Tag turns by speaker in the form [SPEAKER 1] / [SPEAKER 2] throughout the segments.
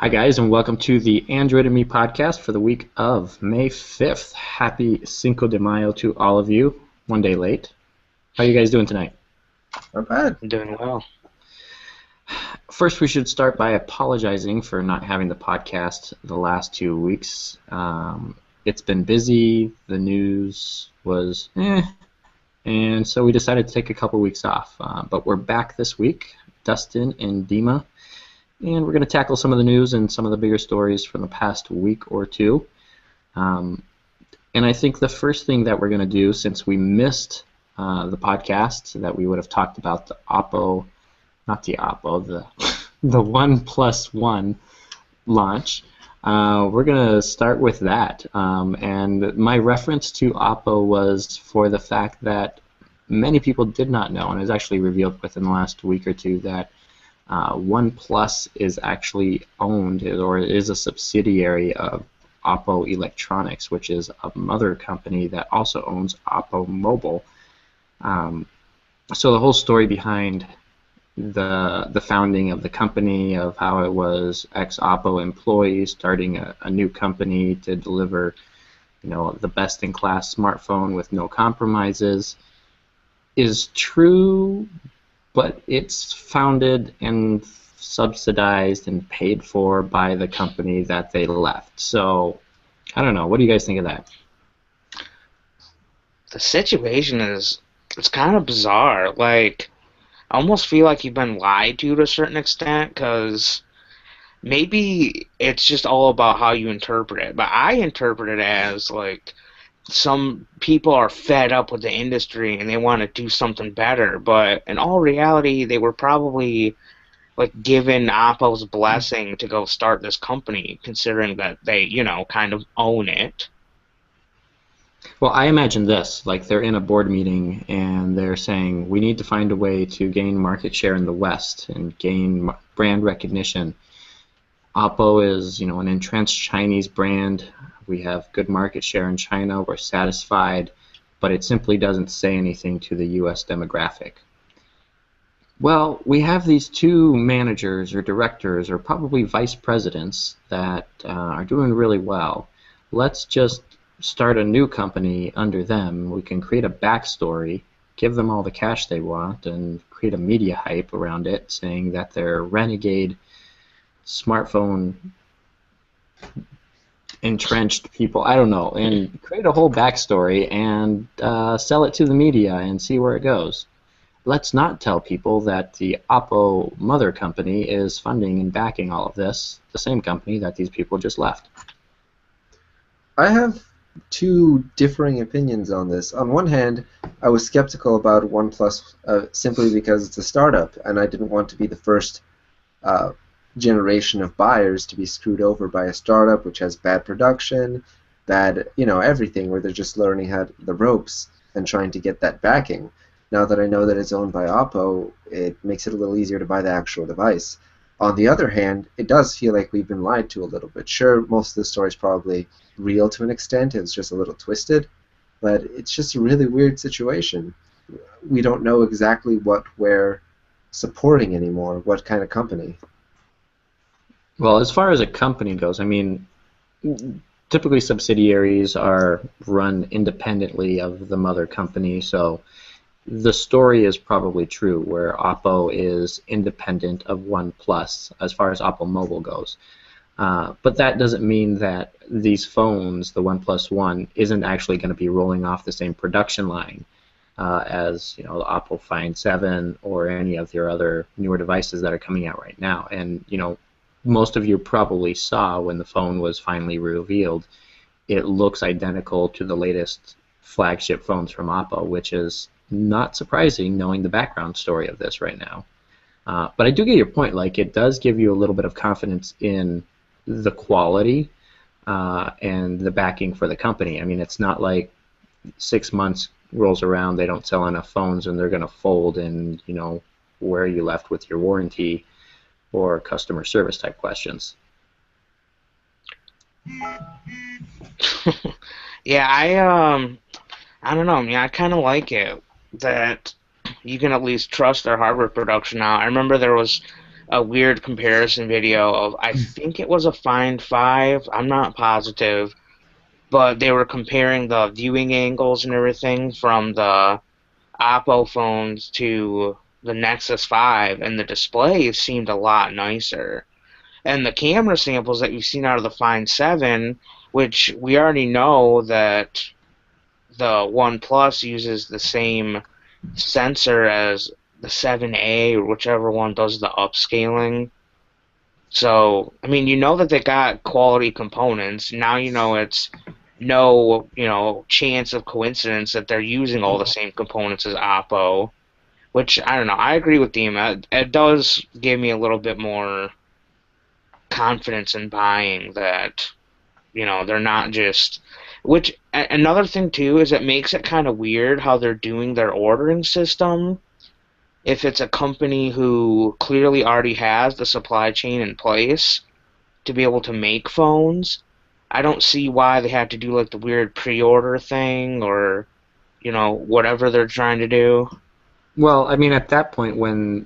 [SPEAKER 1] Hi, guys, and welcome to the Android and Me podcast for the week of May 5th. Happy Cinco de Mayo to all of you. One day late. How are you guys doing tonight?
[SPEAKER 2] Not bad.
[SPEAKER 3] I'm doing well.
[SPEAKER 1] First, we should start by apologizing for not having the podcast the last 2 weeks. It's been busy. The news was and so we decided to take a couple weeks off. But we're back this week, Dustin and Dima. And we're going to tackle some of the news and some of the bigger stories from the past week or two. And I think the first thing that we're going to do, since we missed the podcast that we would have talked about the Oppo, not the Oppo, the OnePlus One launch, we're going to start with that. And my reference to Oppo was for the fact that many people did not know, and it was actually revealed within the last week or two, that OnePlus is actually owned or is a subsidiary of Oppo Electronics, which is a mother company that also owns Oppo Mobile. So the whole story behind the founding of the company, of how it was ex-Oppo employees starting a new company to deliver, the best-in-class smartphone with no compromises, is true. But it's founded and subsidized and paid for by the company that they left. So, I don't know. What do you guys think of that?
[SPEAKER 3] The situation it's kind of bizarre. Like, I almost feel like you've been lied to a certain extent, because maybe it's just all about how you interpret it. But I interpret it as, like, some people are fed up with the industry and they want to do something better, but in all reality, they were probably like given Oppo's blessing to go start this company, considering that they, kind of own it.
[SPEAKER 1] Well, I imagine this, like they're in a board meeting and they're saying, we need to find a way to gain market share in the West and gain brand recognition. Oppo is, an entrenched Chinese brand. We have good market share in China. We're satisfied, but it simply doesn't say anything to the U.S. demographic. Well, we have these two managers or directors or probably vice presidents that are doing really well. Let's just start a new company under them. We can create a backstory, give them all the cash they want, and create a media hype around it, saying that they're renegade smartphone entrenched people, I don't know, and create a whole backstory and sell it to the media and see where it goes. Let's not tell people that the Oppo mother company is funding and backing all of this, the same company that these people just left.
[SPEAKER 2] I have two differing opinions on this. On one hand, I was skeptical about OnePlus simply because it's a startup, and I didn't want to be the first generation of buyers to be screwed over by a startup which has bad production, bad, everything, where they're just learning the ropes and trying to get that backing. Now that I know that it's owned by Oppo, it makes it a little easier to buy the actual device. On the other hand, it does feel like we've been lied to a little bit. Sure, most of the story is probably real to an extent. It's just a little twisted, but it's just a really weird situation. We don't know exactly what we're supporting anymore, what kind of company.
[SPEAKER 1] Well, as far as a company goes, I mean, typically subsidiaries are run independently of the mother company, so the story is probably true, where Oppo is independent of OnePlus as far as Oppo Mobile goes. But that doesn't mean that these phones, the OnePlus One, isn't actually going to be rolling off the same production line as the Oppo Find 7 or any of your other newer devices that are coming out right now. And most of you probably saw when the phone was finally revealed, it looks identical to the latest flagship phones from Oppo, which is not surprising knowing the background story of this right now. But I do get your point. Like, it does give you a little bit of confidence in the quality and the backing for the company. I mean, it's not like 6 months rolls around, they don't sell enough phones, and they're going to fold, and where are you left with your warranty or customer service type questions.
[SPEAKER 3] Yeah, I don't know. I mean, I kind of like it that you can at least trust their hardware production now. I remember there was a weird comparison video of, I think it was a Find 5, I'm not positive, but they were comparing the viewing angles and everything from the Oppo phones to the Nexus 5, and the display seemed a lot nicer. And the camera samples that you've seen out of the Find 7, which we already know that the OnePlus uses the same sensor as the 7A or whichever one does the upscaling. So, I mean, you know that they got quality components. Now you know it's no, chance of coincidence that they're using all the same components as Oppo. Which, I don't know, I agree with Dima. It does give me a little bit more confidence in buying that, they're not just. Which, another thing too, is it makes it kind of weird how they're doing their ordering system. If it's a company who clearly already has the supply chain in place to be able to make phones, I don't see why they have to do like the weird pre-order thing or, whatever they're trying to do.
[SPEAKER 1] Well, I mean, at that point, when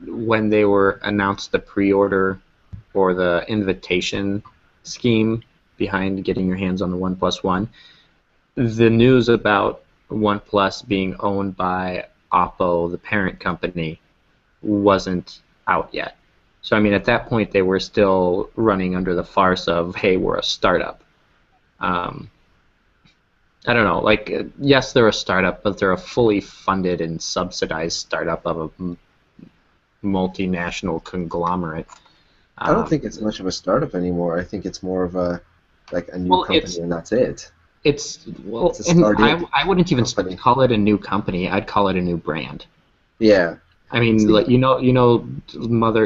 [SPEAKER 1] they were announced the pre-order or the invitation scheme behind getting your hands on the OnePlus One, the news about OnePlus being owned by Oppo, the parent company, wasn't out yet. So, I mean, at that point, they were still running under the farce of, hey, we're a startup. I don't know, like, yes, they're a startup, but they're a fully funded and subsidized startup of a multinational conglomerate.
[SPEAKER 2] I don't think it's much of a startup anymore. I think it's more of a new company, and that's it.
[SPEAKER 1] It's
[SPEAKER 2] It's a startup
[SPEAKER 1] I wouldn't even
[SPEAKER 2] company.
[SPEAKER 1] call it a new company. I'd call it a new brand.
[SPEAKER 2] Yeah.
[SPEAKER 1] I mean,
[SPEAKER 2] See-
[SPEAKER 1] like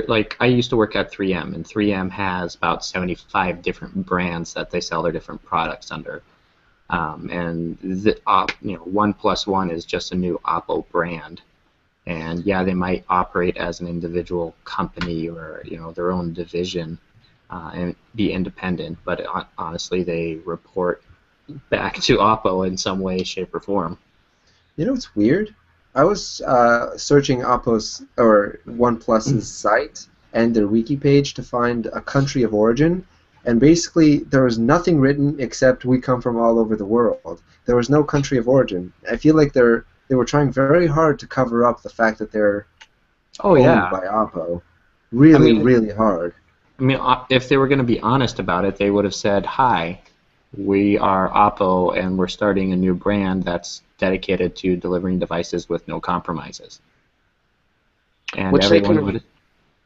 [SPEAKER 1] like I used to work at 3M, and 3M has about 75 different brands that they sell their different products under. OnePlus One is just a new Oppo brand, and yeah, they might operate as an individual company or their own division and be independent, but honestly, they report back to Oppo in some way, shape, or form.
[SPEAKER 2] You know what's weird? I was searching Oppo's or OnePlus's site and their wiki page to find a country of origin, and basically there was nothing written except we come from all over the world. There was no country of origin. I feel like they were trying very hard to cover up the fact that they're
[SPEAKER 1] Oh
[SPEAKER 2] owned
[SPEAKER 1] yeah.
[SPEAKER 2] by Oppo. Really,
[SPEAKER 1] I mean,
[SPEAKER 2] really hard.
[SPEAKER 1] I mean, if they were going to be honest about it, they would have said, "Hi, we are Oppo, and we're starting a new brand that's dedicated to delivering devices with no compromises." And
[SPEAKER 3] Which they could have.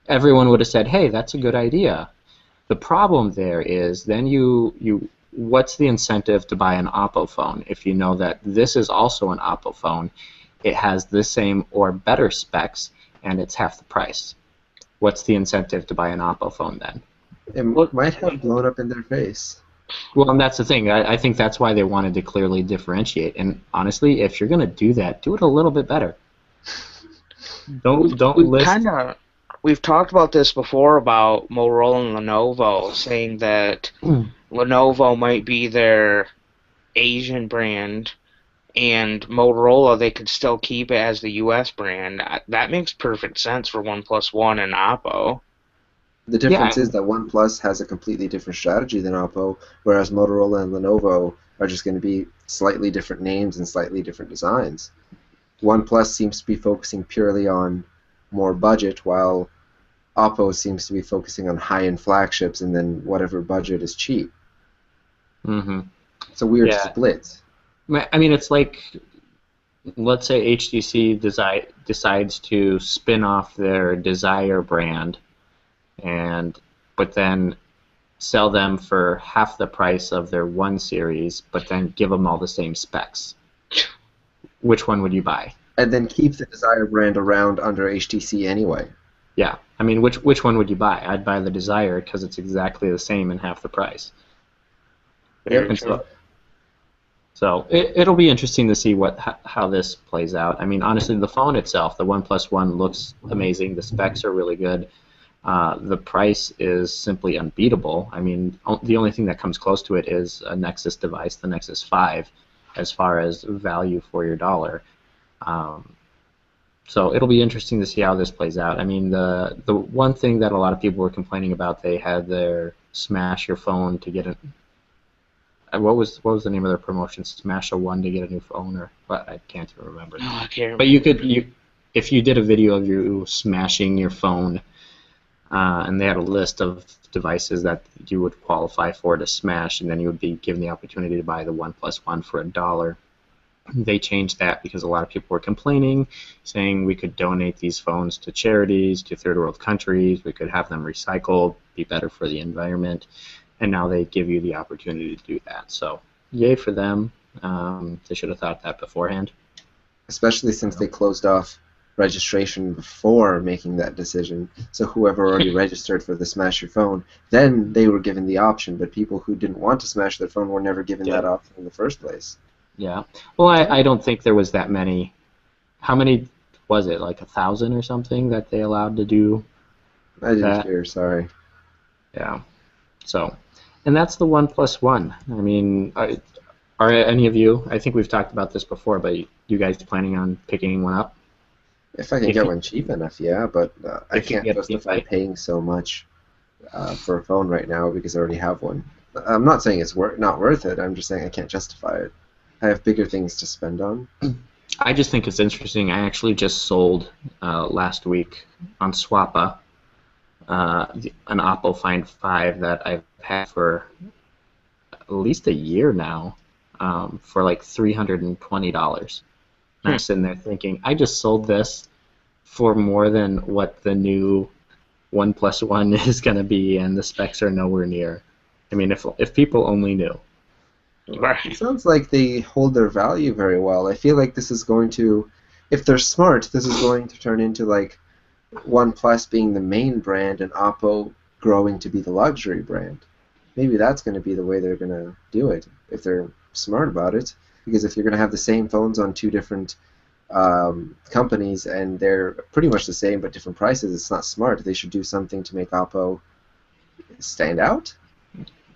[SPEAKER 1] everyone would have said, "Hey, that's a good idea." The problem there is then what's the incentive to buy an Oppo phone if you know that this is also an Oppo phone, it has the same or better specs, and it's half the price? What's the incentive to buy an Oppo phone then?
[SPEAKER 2] It might have blown up in their face.
[SPEAKER 1] Well, and that's the thing. I think that's why they wanted to clearly differentiate. And honestly, if you're going to do that, do it a little bit better. Don't list.
[SPEAKER 3] We've talked about this before about Motorola and Lenovo, saying that Lenovo might be their Asian brand, and Motorola, they could still keep it as the U.S. brand. That makes perfect sense for OnePlus One and Oppo.
[SPEAKER 2] The difference is that OnePlus has a completely different strategy than Oppo, whereas Motorola and Lenovo are just going to be slightly different names and slightly different designs. OnePlus seems to be focusing purely on more budget, while Oppo seems to be focusing on high-end flagships and then whatever budget is cheap.
[SPEAKER 1] Mm-hmm.
[SPEAKER 2] It's a weird
[SPEAKER 1] Yeah.
[SPEAKER 2] split.
[SPEAKER 1] I mean, it's like, let's say HTC decides to spin off their Desire brand, but then sell them for half the price of their One series, but then give them all the same specs. Which one would you buy?
[SPEAKER 2] And then keep the Desire brand around under HTC anyway.
[SPEAKER 1] Yeah, I mean, which one would you buy? I'd buy the Desire because it's exactly the same and half the price.
[SPEAKER 3] Very
[SPEAKER 1] And
[SPEAKER 3] true.
[SPEAKER 1] so it'll be interesting to see how this plays out. I mean, honestly, the phone itself, the OnePlus One, looks amazing. The specs are really good. The price is simply unbeatable. I mean, the only thing that comes close to it is a Nexus device, the Nexus 5, as far as value for your dollar. So it'll be interesting to see how this plays out. I mean, the one thing that a lot of people were complaining about, they had their smash your phone to get a what was the name of their promotion? Smash a one to get a new phone, or what? I can't even remember.
[SPEAKER 3] No, I can't
[SPEAKER 1] But
[SPEAKER 3] remember.
[SPEAKER 1] if you did a video of you smashing your phone, and they had a list of devices that you would qualify for to smash, and then you would be given the opportunity to buy the One Plus One for $1. They changed that because a lot of people were complaining, saying we could donate these phones to charities, to third world countries, we could have them recycled, be better for the environment, and now they give you the opportunity to do that. So, yay for them. They should have thought that beforehand.
[SPEAKER 2] Especially since they closed off registration before making that decision. So whoever already registered for the Smash Your Phone, then they were given the option, but people who didn't want to smash their phone were never given that option in the first place.
[SPEAKER 1] Yeah. Well, I don't think there was that many. How many was it? Like 1,000 or something that they allowed to do
[SPEAKER 2] I didn't
[SPEAKER 1] that?
[SPEAKER 2] hear, sorry.
[SPEAKER 1] Yeah. So, and that's the One Plus One. I mean, are any of you? I think we've talked about this before, but you guys planning on picking one up?
[SPEAKER 2] If I can
[SPEAKER 1] If
[SPEAKER 2] get
[SPEAKER 1] you,
[SPEAKER 2] one cheap enough, yeah, but I
[SPEAKER 1] if you
[SPEAKER 2] can't
[SPEAKER 1] get
[SPEAKER 2] justify paying so much for a phone right now because I already have one. I'm not saying it's not worth it. I'm just saying I can't justify it. I have bigger things to spend on.
[SPEAKER 1] I just think it's interesting. I actually just sold last week on Swappa an Oppo Find 5 that I've had for at least a year now, for like $320. And I'm sitting there thinking, I just sold this for more than what the new One Plus One is going to be, and the specs are nowhere near. I mean, if people only knew.
[SPEAKER 2] It
[SPEAKER 3] Right.
[SPEAKER 2] sounds like they hold their value very well. I feel like this is going to, if they're smart, this is going to turn into like OnePlus being the main brand and Oppo growing to be the luxury brand. Maybe that's going to be the way they're going to do it if they're smart about it. Because if you're going to have the same phones on two different companies and they're pretty much the same but different prices, it's not smart. They should do something to make Oppo stand out.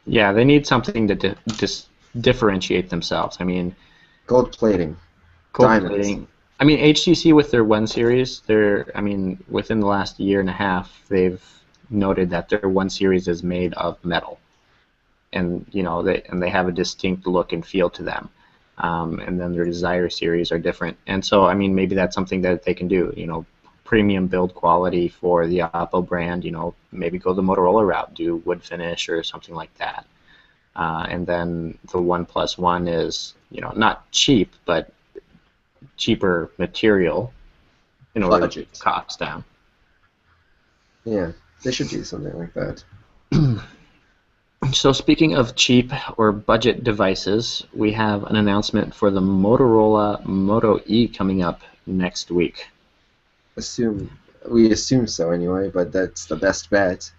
[SPEAKER 1] Yeah, they need something to differentiate themselves. I mean,
[SPEAKER 2] Gold plating,
[SPEAKER 1] gold
[SPEAKER 2] diamonds.
[SPEAKER 1] plating. I mean, HTC with their One series, I mean, within the last year and a half, they've noted that their One series is made of metal, and they have a distinct look and feel to them. And then their Desire series are different, and so I mean, maybe that's something that they can do. Premium build quality for the Oppo brand. Maybe go the Motorola route, do wood finish or something like that. And then the One Plus One is, not cheap, but cheaper material in order to keep the
[SPEAKER 2] Budget.
[SPEAKER 1] costs down.
[SPEAKER 2] Yeah, they should do something like that.
[SPEAKER 1] So speaking of cheap or budget devices, we have an announcement for the Motorola Moto E coming up next week.
[SPEAKER 2] We assume so anyway, but that's the best bet.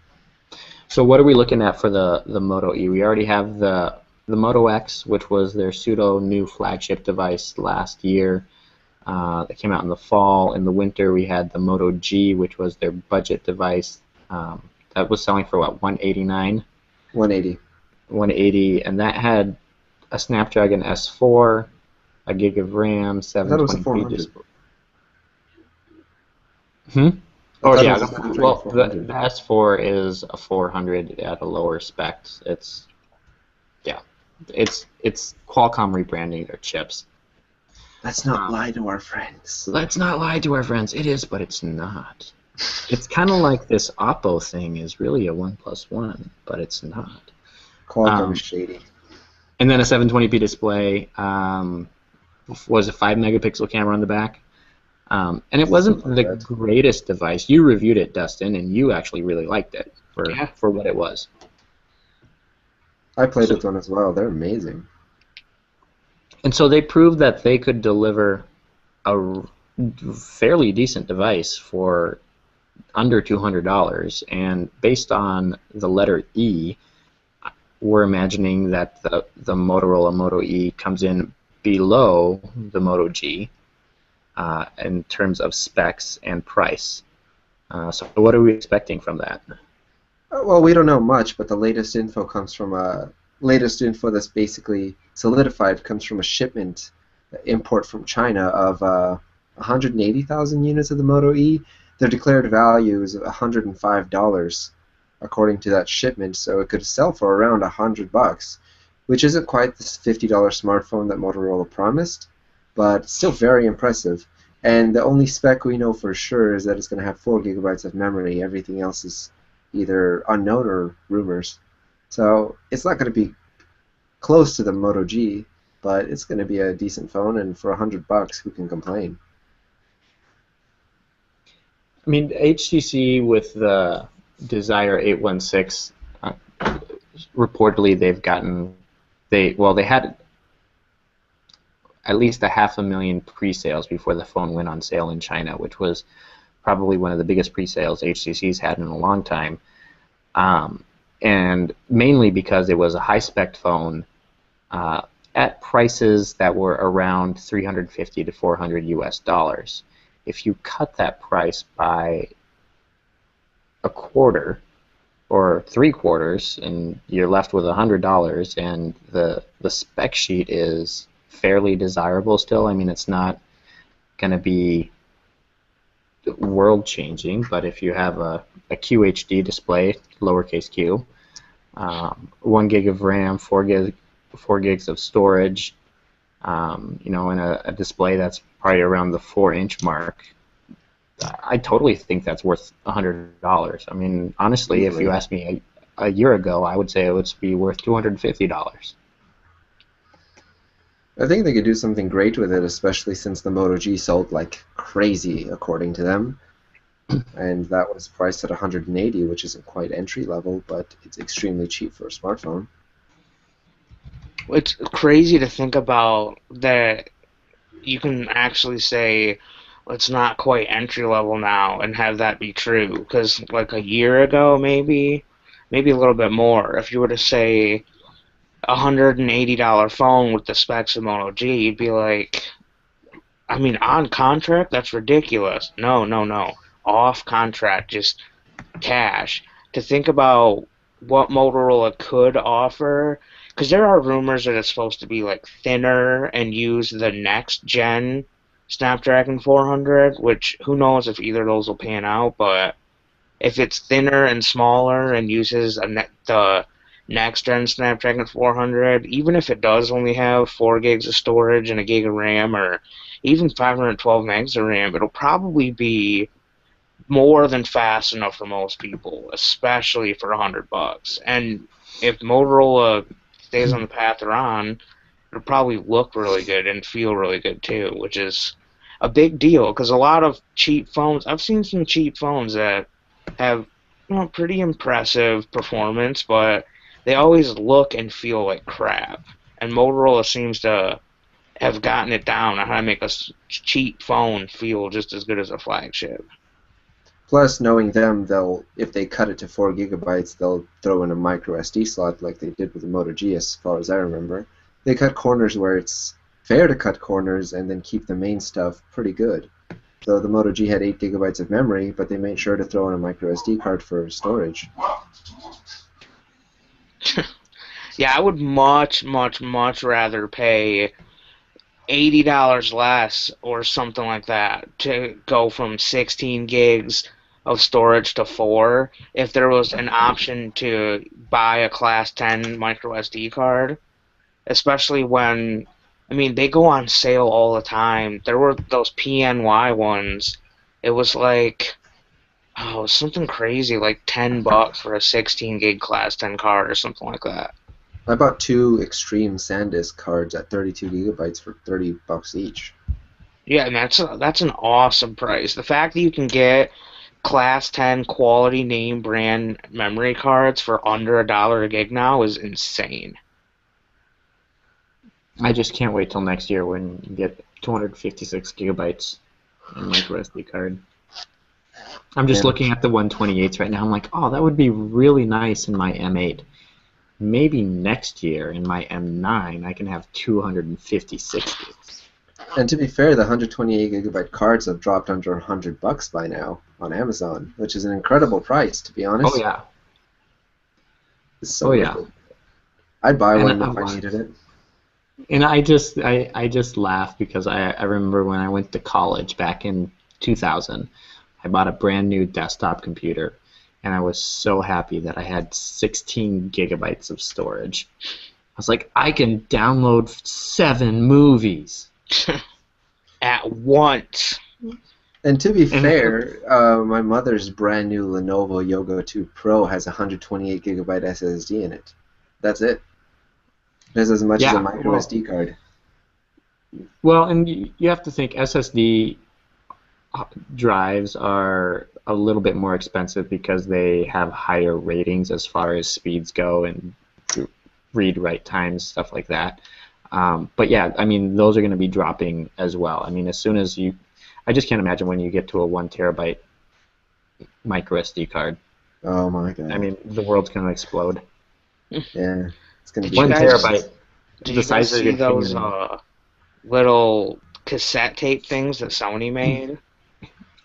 [SPEAKER 1] So what are we looking at for the Moto E? We already have the Moto X, which was their pseudo new flagship device last year. That came out in the fall. In the winter, we had the Moto G, which was their budget device. That was selling for what, 189?
[SPEAKER 2] 180.
[SPEAKER 1] 180, and that had a Snapdragon S4, a gig of RAM,
[SPEAKER 2] I thought it was a
[SPEAKER 1] 720p
[SPEAKER 2] 400.
[SPEAKER 1] display. Hmm?
[SPEAKER 2] I
[SPEAKER 1] Oh
[SPEAKER 2] thought it
[SPEAKER 1] yeah,
[SPEAKER 2] was a Snapdragon
[SPEAKER 1] well the
[SPEAKER 2] 400.
[SPEAKER 1] S4 is a 400 at a lower spec. It's Qualcomm rebranding their chips.
[SPEAKER 2] Let's not lie to our friends.
[SPEAKER 1] Let's not lie to our friends. It is, but it's not. It's kind of like this Oppo thing is really a One Plus One, but it's not.
[SPEAKER 2] Qualcomm is shady.
[SPEAKER 1] And then a 720p display. Was a 5 megapixel camera on the back. And it wasn't
[SPEAKER 2] Something
[SPEAKER 1] the
[SPEAKER 2] like that.
[SPEAKER 1] greatest device. You reviewed it, Dustin, and you actually really liked it
[SPEAKER 3] Yeah.
[SPEAKER 1] for what it was.
[SPEAKER 2] I played with one as well. They're amazing.
[SPEAKER 1] And so they proved that they could deliver a fairly decent device for under $200. And based on the letter E, we're imagining that the Motorola Moto E comes in below the Moto G in terms of specs and price. So what are we expecting from that?
[SPEAKER 2] Well, we don't know much, but the latest info comes from latest info that's basically solidified comes from a shipment import from China of 180,000 units of the Moto E. Their declared value is $105 according to that shipment, so it could sell for around $100, which isn't quite the $50 smartphone that Motorola promised, but still very impressive. And the only spec we know for sure is that it's going to have 4 gigabytes of memory. Everything else is either unknown or rumors. So it's not going to be close to the Moto G, but it's going to be a decent phone, and for $100, who can complain?
[SPEAKER 1] I mean, HTC with the Desire 816, reportedly they had at least 500,000 pre-sales before the phone went on sale in China, which was probably one of the biggest pre-sales HTC's had in a long time, and mainly because it was a high-spec phone at prices that were around $350 to $400 US. If you cut that price by a quarter or 3/4, and you're left with $100, and the spec sheet is fairly desirable still. I mean, it's not going to be world-changing, but if you have a QHD display, lowercase q, 1 gig of RAM, 4 gigs of storage, and a display that's probably around the 4-inch mark, I totally think that's worth $100. I mean, honestly, if you asked me a year ago, I would say it would be worth $250.
[SPEAKER 2] I think they could do something great with it, especially since the Moto G sold like crazy, according to them. And that was priced at $180, which isn't quite entry level, but it's extremely cheap for a smartphone.
[SPEAKER 3] It's crazy to think about that you can actually say it's not quite entry level now and have that be true. Because like a year ago, maybe a little bit more, if you were to say $180 phone with the specs of Moto G, you'd be like, I mean, on contract, that's ridiculous. No. Off contract, just cash. To think about what Motorola could offer, because there are rumors that it's supposed to be like thinner and use the next gen Snapdragon 400, which who knows if either of those will pan out, but if it's thinner and smaller and uses the next gen Snapdragon 400, even if it does only have 4 gigs of storage and a gig of RAM, or even 512 megs of RAM, it'll probably be more than fast enough for most people, especially for $100. And if Motorola stays on the path they're on, it'll probably look really good and feel really good too, which is a big deal, because a lot of cheap phones, I've seen some cheap phones that have pretty impressive performance, but they always look and feel like crap. And Motorola seems to have gotten it down on how to make a cheap phone feel just as good as a flagship.
[SPEAKER 2] Plus, knowing them, if they cut it to 4 gigabytes, they'll throw in a micro SD slot like they did with the Moto G, as far as I remember. They cut corners where it's fair to cut corners and then keep the main stuff pretty good. So the Moto G had 8 gigabytes of memory, but they made sure to throw in a micro SD card for storage.
[SPEAKER 3] Yeah, I would much rather pay $80 less or something like that to go from 16 gigs of storage to 4 if there was an option to buy a Class 10 micro SD card, especially when, I mean, they go on sale all the time. There were those PNY ones. It was like, something crazy, like $10 for a 16 gig Class 10 card or something like that.
[SPEAKER 2] I bought 2 Extreme SanDisk cards at 32 gigabytes for $30 each.
[SPEAKER 3] Yeah, and that's an awesome price. The fact that you can get Class 10 quality name brand memory cards for under $1 a gig now is insane.
[SPEAKER 1] I just can't wait till next year when you get 256 gigabytes in micro SD card. I'm just looking at the 128s right now. I'm like, oh, that would be really nice in my M8. Maybe next year in my M9 I can have 256 gigs.
[SPEAKER 2] And to be fair, the 128 gigabyte cards have dropped under $100 by now on Amazon, which is an incredible price, to be honest.
[SPEAKER 1] Oh yeah.
[SPEAKER 2] It's so worth it. I'd buy one if I needed it.
[SPEAKER 1] And I just laugh because I remember when I went to college back in 2000, I bought a brand new desktop computer, and I was so happy that I had 16 gigabytes of storage. I was like, I can download 7 movies.
[SPEAKER 3] At once.
[SPEAKER 2] And to be
[SPEAKER 1] And
[SPEAKER 2] fair, my mother's brand new Lenovo Yoga 2 Pro has 128 gigabyte SSD in it. That's it. That's as much as a
[SPEAKER 1] yeah,
[SPEAKER 2] micro SD card.
[SPEAKER 1] well, and you have to think SSD drives are a little bit more expensive because they have higher ratings as far as speeds go and read write times, stuff like that. But yeah, I mean, those are going to be dropping as well. I mean, as soon as I just can't imagine when you get to a 1 terabyte micro SD card.
[SPEAKER 2] Oh my
[SPEAKER 1] I
[SPEAKER 2] god.
[SPEAKER 1] mean, the world's going to explode.
[SPEAKER 2] Yeah. It's gonna
[SPEAKER 3] Did
[SPEAKER 2] be
[SPEAKER 3] you
[SPEAKER 1] One
[SPEAKER 3] guys
[SPEAKER 1] terabyte,
[SPEAKER 3] did
[SPEAKER 1] the
[SPEAKER 3] you guys
[SPEAKER 1] size of
[SPEAKER 3] see
[SPEAKER 1] your
[SPEAKER 3] those
[SPEAKER 1] fingernail.
[SPEAKER 3] little cassette tape things that Sony made?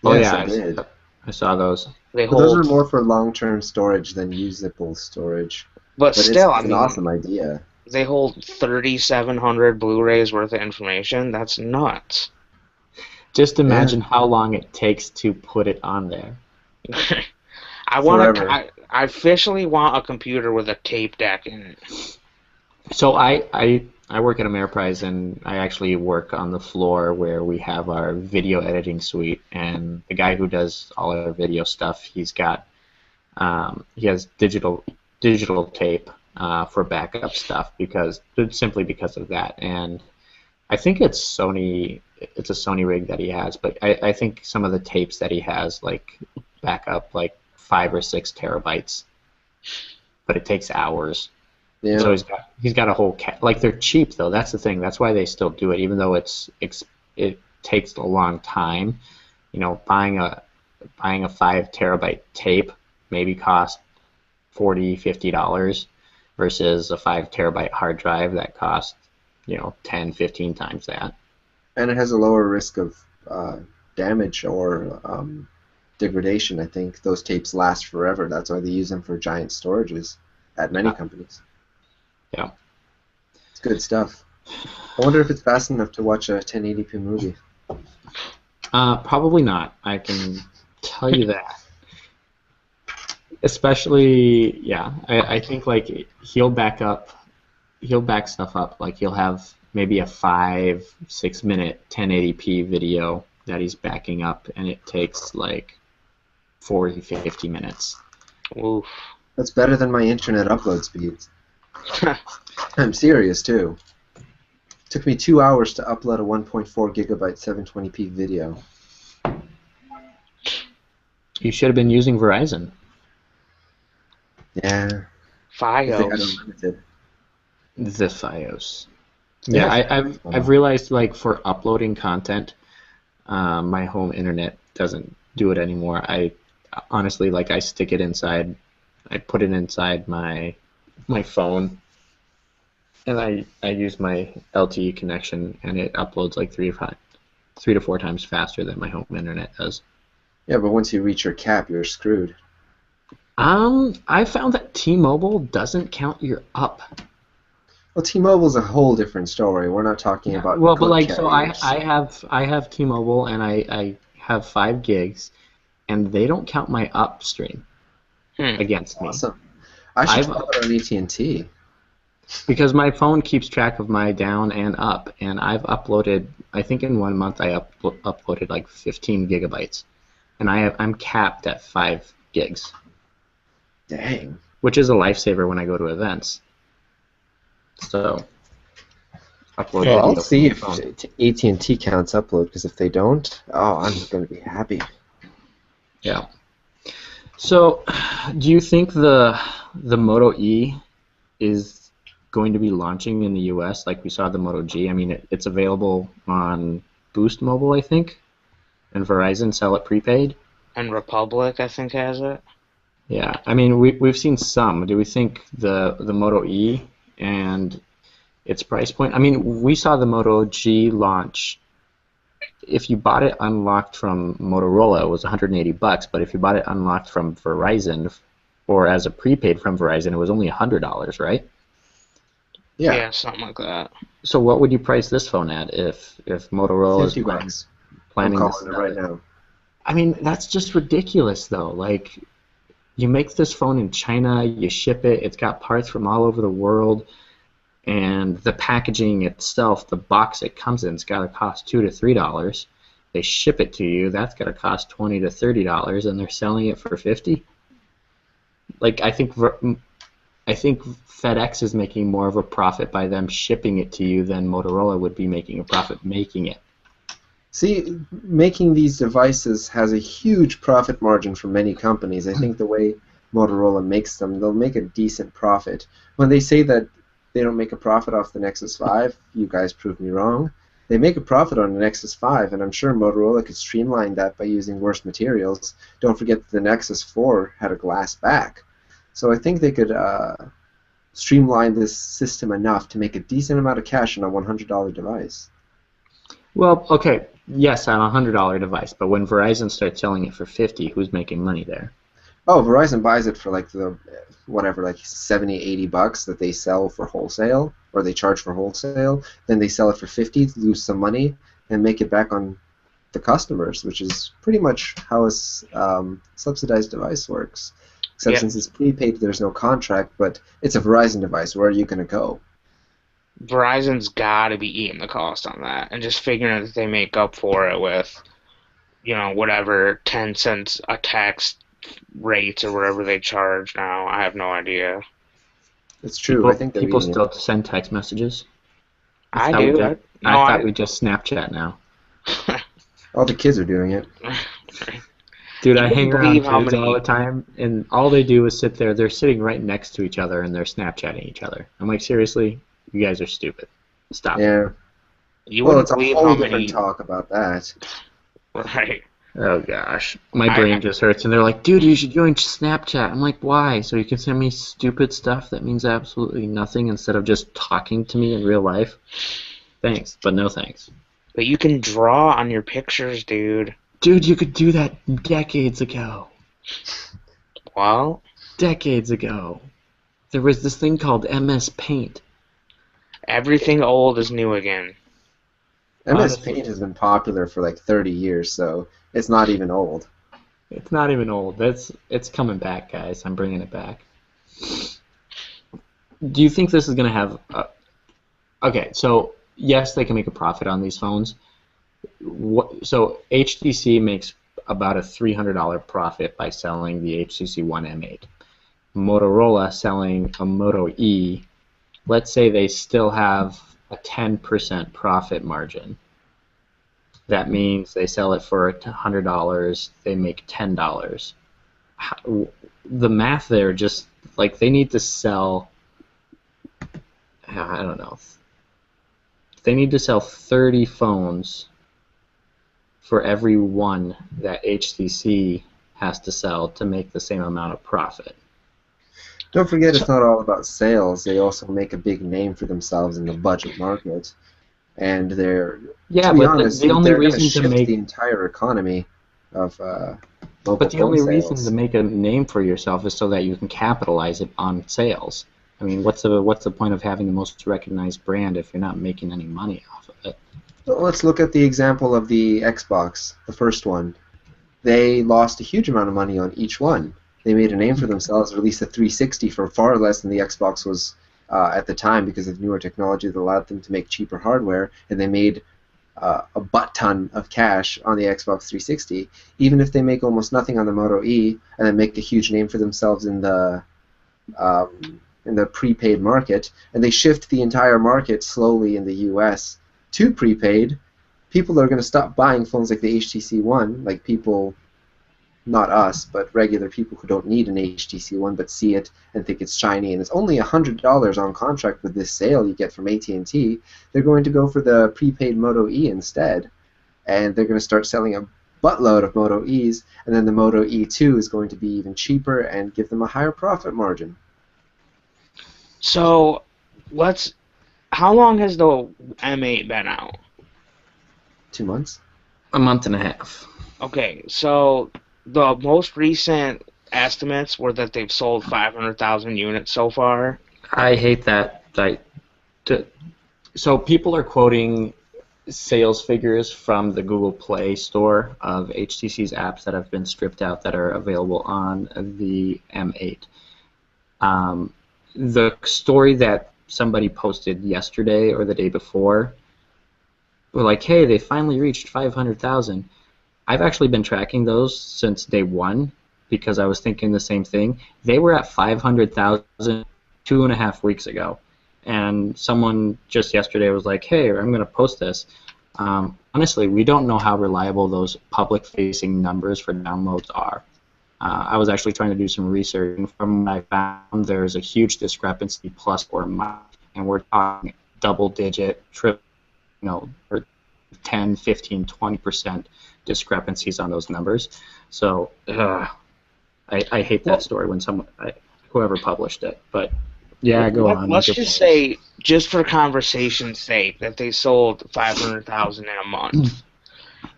[SPEAKER 1] Oh
[SPEAKER 2] Yes,
[SPEAKER 1] yeah,
[SPEAKER 2] I did.
[SPEAKER 1] I saw those.
[SPEAKER 3] They
[SPEAKER 2] But those are
[SPEAKER 3] hold,
[SPEAKER 2] more for long-term storage than usable storage.
[SPEAKER 3] but
[SPEAKER 2] But it's,
[SPEAKER 3] still, I
[SPEAKER 2] it's an
[SPEAKER 3] mean,
[SPEAKER 2] awesome idea.
[SPEAKER 3] they hold 3,700 Blu-rays worth of information. That's nuts.
[SPEAKER 1] Just
[SPEAKER 2] Yeah.
[SPEAKER 1] imagine how long it takes to put it on there.
[SPEAKER 2] Forever.
[SPEAKER 3] I officially want a computer with a tape deck in it.
[SPEAKER 1] So I work at Ameriprise, and I actually work on the floor where we have our video editing suite. And the guy who does all our video stuff, he has digital tape for backup stuff simply because of that. And I think it's Sony. It's a Sony rig that he has, but I think some of the tapes that he has like back up like 5 or 6 terabytes, but it takes hours.
[SPEAKER 2] Yeah.
[SPEAKER 1] So he's got a whole like they're cheap though. That's the thing. That's why they still do it, even though it takes a long time. You know, buying a 5 terabyte tape maybe cost $40-50 versus a 5 terabyte hard drive that costs 10-15 times that.
[SPEAKER 2] And it has a lower risk of damage or degradation. I think those tapes last forever. That's why they use them for giant storages at many companies.
[SPEAKER 1] Yeah.
[SPEAKER 2] It's good stuff. I wonder if it's fast enough to watch a 1080p movie.
[SPEAKER 1] Probably not. I can tell you that. Especially, yeah, I think like he'll back stuff up. Like he'll have maybe a 5-6 minute 1080p video that he's backing up, and it takes like 40-50 minutes.
[SPEAKER 3] Oof.
[SPEAKER 2] That's better than my internet upload speeds. I'm serious too. It took me 2 hours to upload a 1.4 gigabyte 720p video.
[SPEAKER 1] You should have been using Verizon.
[SPEAKER 2] Yeah. I think I got
[SPEAKER 3] Fios.
[SPEAKER 2] unlimited.
[SPEAKER 1] The FiOS.
[SPEAKER 2] Yeah,
[SPEAKER 1] Yeah, I've realized like for uploading content, my home internet doesn't do it anymore. I honestly like I stick it inside. I put it inside my phone, and I use my LTE connection, and it uploads like 3 to 4 times faster than my home internet does.
[SPEAKER 2] Yeah, but once you reach your cap, you're screwed.
[SPEAKER 1] I found that T-Mobile doesn't count your up.
[SPEAKER 2] Well, T-Mobile's a whole different story. We're not talking about
[SPEAKER 1] Well, but
[SPEAKER 2] good
[SPEAKER 1] like so
[SPEAKER 2] carriers.
[SPEAKER 1] I have T-Mobile, and I have 5 gigs, and they don't count my upstream against me.
[SPEAKER 2] Awesome. I should
[SPEAKER 1] I've
[SPEAKER 2] try that on AT&T.
[SPEAKER 1] because my phone keeps track of my down and up, and I've uploaded. I think in 1 month I uploaded like 15 gigabytes, and I'm capped at 5 gigs,
[SPEAKER 2] Dang.
[SPEAKER 1] which is a lifesaver when I go to events. So upload
[SPEAKER 2] Well, I'll
[SPEAKER 1] video
[SPEAKER 2] see if
[SPEAKER 1] from my phone.
[SPEAKER 2] AT&T counts upload, because if they don't, oh, I'm going to be happy.
[SPEAKER 1] Yeah. So, do you think the Moto E is going to be launching in the U.S. like we saw the Moto G? I mean, it's available on Boost Mobile, I think, and Verizon sell it prepaid.
[SPEAKER 3] And Republic, I think, has it.
[SPEAKER 1] Yeah, I mean, we've seen some. Do we think the Moto E and its price point? I mean, we saw the Moto G launch. If you bought it unlocked from Motorola, it was $180, but if you bought it unlocked from Verizon or as a prepaid from Verizon, it was only $100, right?
[SPEAKER 2] Yeah,
[SPEAKER 3] Yeah, something like that.
[SPEAKER 1] So what would you price this phone at if Motorola is
[SPEAKER 2] $50. I'm
[SPEAKER 1] planning to
[SPEAKER 2] calling it
[SPEAKER 1] sell
[SPEAKER 2] right
[SPEAKER 1] it?
[SPEAKER 2] now.
[SPEAKER 1] I mean, that's just ridiculous, though. Like, you make this phone in China, you ship it, it's got parts from all over the world, and the packaging itself, the box it comes in, it's got to cost $2 to $3. They ship it to you, that's got to cost $20 to $30, and they're selling it for 50. Like, I think FedEx is making more of a profit by them shipping it to you than Motorola would be making a profit making it.
[SPEAKER 2] See, making these devices has a huge profit margin for many companies. I think the way Motorola makes them, they'll make a decent profit. When they say that they don't make a profit off the Nexus 5, you guys prove me wrong. They make a profit on the Nexus 5, and I'm sure Motorola could streamline that by using worse materials. Don't forget that the Nexus 4 had a glass back. So I think they could streamline this system enough to make a decent amount of cash on a $100 device.
[SPEAKER 1] Well, okay, yes, on a $100 device, but when Verizon starts selling it for 50, who's making money there?
[SPEAKER 2] Oh, Verizon buys it for like the whatever, like 70, $80 that they sell for wholesale, or they charge for wholesale. Then they sell it for 50, lose some money, and make it back on the customers, which is pretty much how a subsidized device works. Except
[SPEAKER 3] Yeah,
[SPEAKER 2] since it's prepaid, there's no contract, but it's a Verizon device. Where are you going to go?
[SPEAKER 3] Verizon's got to be eating the cost on that and just figuring that they make up for it with, whatever 10 cents a text rates or whatever they charge now. I have no idea.
[SPEAKER 2] It's true. I
[SPEAKER 1] People
[SPEAKER 2] think they're
[SPEAKER 1] people
[SPEAKER 2] eating it.
[SPEAKER 1] still send text messages. I
[SPEAKER 3] I
[SPEAKER 1] thought we
[SPEAKER 3] do.
[SPEAKER 1] just I
[SPEAKER 3] No,
[SPEAKER 1] thought we just Snapchat now.
[SPEAKER 2] All the kids are doing it.
[SPEAKER 1] Dude,
[SPEAKER 3] You
[SPEAKER 1] I
[SPEAKER 3] wouldn't
[SPEAKER 1] hang around
[SPEAKER 3] believe how
[SPEAKER 1] kids all the
[SPEAKER 3] many.
[SPEAKER 1] time, and all they do is sit there. They're sitting right next to each other, and they're Snapchatting each other. I'm like, seriously, you guys are stupid. Stop it.
[SPEAKER 2] Yeah.
[SPEAKER 3] You
[SPEAKER 2] Well,
[SPEAKER 3] wouldn't
[SPEAKER 2] it's a
[SPEAKER 3] believe
[SPEAKER 2] whole
[SPEAKER 3] how
[SPEAKER 2] different
[SPEAKER 3] many.
[SPEAKER 2] talk about that.
[SPEAKER 3] Right.
[SPEAKER 1] Oh gosh, my
[SPEAKER 3] I
[SPEAKER 1] brain just hurts, and they're like, dude, you should join Snapchat. I'm like, why? So you can send me stupid stuff that means absolutely nothing instead of just talking to me in real life? Thanks, but no thanks.
[SPEAKER 3] But you can draw on your pictures, dude.
[SPEAKER 1] Dude, you could do that decades ago.
[SPEAKER 3] Well,
[SPEAKER 1] Decades ago. There was this thing called MS Paint.
[SPEAKER 3] everything old is new again.
[SPEAKER 2] MS
[SPEAKER 1] Honestly,
[SPEAKER 2] Paint has been popular for like 30 years, so it's not even old.
[SPEAKER 1] it's not even old. It's coming back, guys. I'm bringing it back. Do you think this is gonna have? Okay, so yes, they can make a profit on these phones. So HTC makes about a $300 profit by selling the HTC One M8. Motorola selling a Moto E. Let's say they still have a 10% profit margin. That means they sell it for $100, they make $10. The math there just like they need to sell. I don't know. They need to sell 30 phones for every one that HTC has to sell to make the same amount of profit.
[SPEAKER 2] Don't forget,
[SPEAKER 1] So,
[SPEAKER 2] it's not all about sales. They also make a big name for themselves in the budget market. And to
[SPEAKER 1] yeah,
[SPEAKER 2] be
[SPEAKER 1] but
[SPEAKER 2] honest,
[SPEAKER 1] the only
[SPEAKER 2] they're going to
[SPEAKER 1] reason to
[SPEAKER 2] shift the
[SPEAKER 1] make
[SPEAKER 2] entire economy of mobile
[SPEAKER 1] but the
[SPEAKER 2] phone
[SPEAKER 1] only reason to
[SPEAKER 2] sales.
[SPEAKER 1] make a name for yourself is so that you can capitalize it on sales. I mean, what's the point of having the most recognized brand if you're not making any money off of it?
[SPEAKER 2] So let's look at the example of the Xbox, the first one. They lost a huge amount of money on each one. They made a name for themselves, released a 360 for far less than the Xbox was at the time because of newer technology that allowed them to make cheaper hardware, and they made a butt ton of cash on the Xbox 360. Even if they make almost nothing on the Moto E and then make a huge name for themselves in the prepaid market, and they shift the entire market slowly in the U.S. to prepaid, people are going to stop buying phones like the HTC One, like people, not us, but regular people who don't need an HTC One but see it and think it's shiny, and it's only $100 on contract with this sale you get from AT&T. They're going to go for the prepaid Moto E instead, and they're going to start selling a buttload of Moto E's, and then the Moto E2 is going to be even cheaper and give them a higher profit margin.
[SPEAKER 3] So let's. How long has the M8 been out?
[SPEAKER 2] 2 months?
[SPEAKER 1] A month and a half.
[SPEAKER 3] Okay, so the most recent estimates were that they've sold 500,000 units so far.
[SPEAKER 1] I hate that. to, so people are quoting sales figures from the Google Play Store of HTC's apps that have been stripped out that are available on the M8. The story that somebody posted yesterday or the day before were like, hey, they finally reached 500,000. I've actually been tracking those since day one because I was thinking the same thing. They were at 500,000 2.5 weeks ago. And someone just yesterday was like, hey, I'm going to post this. Honestly, we don't know how reliable those public-facing numbers for downloads are. I was actually trying to do some research, and from what I found, there's a huge discrepancy plus or minus, and we're talking double-digit, or 10, 15, 20% discrepancies on those numbers. So I hate that story when whoever published it. But yeah, go on.
[SPEAKER 3] Let's just say, just for conversation's sake, that they sold 500,000 in a month.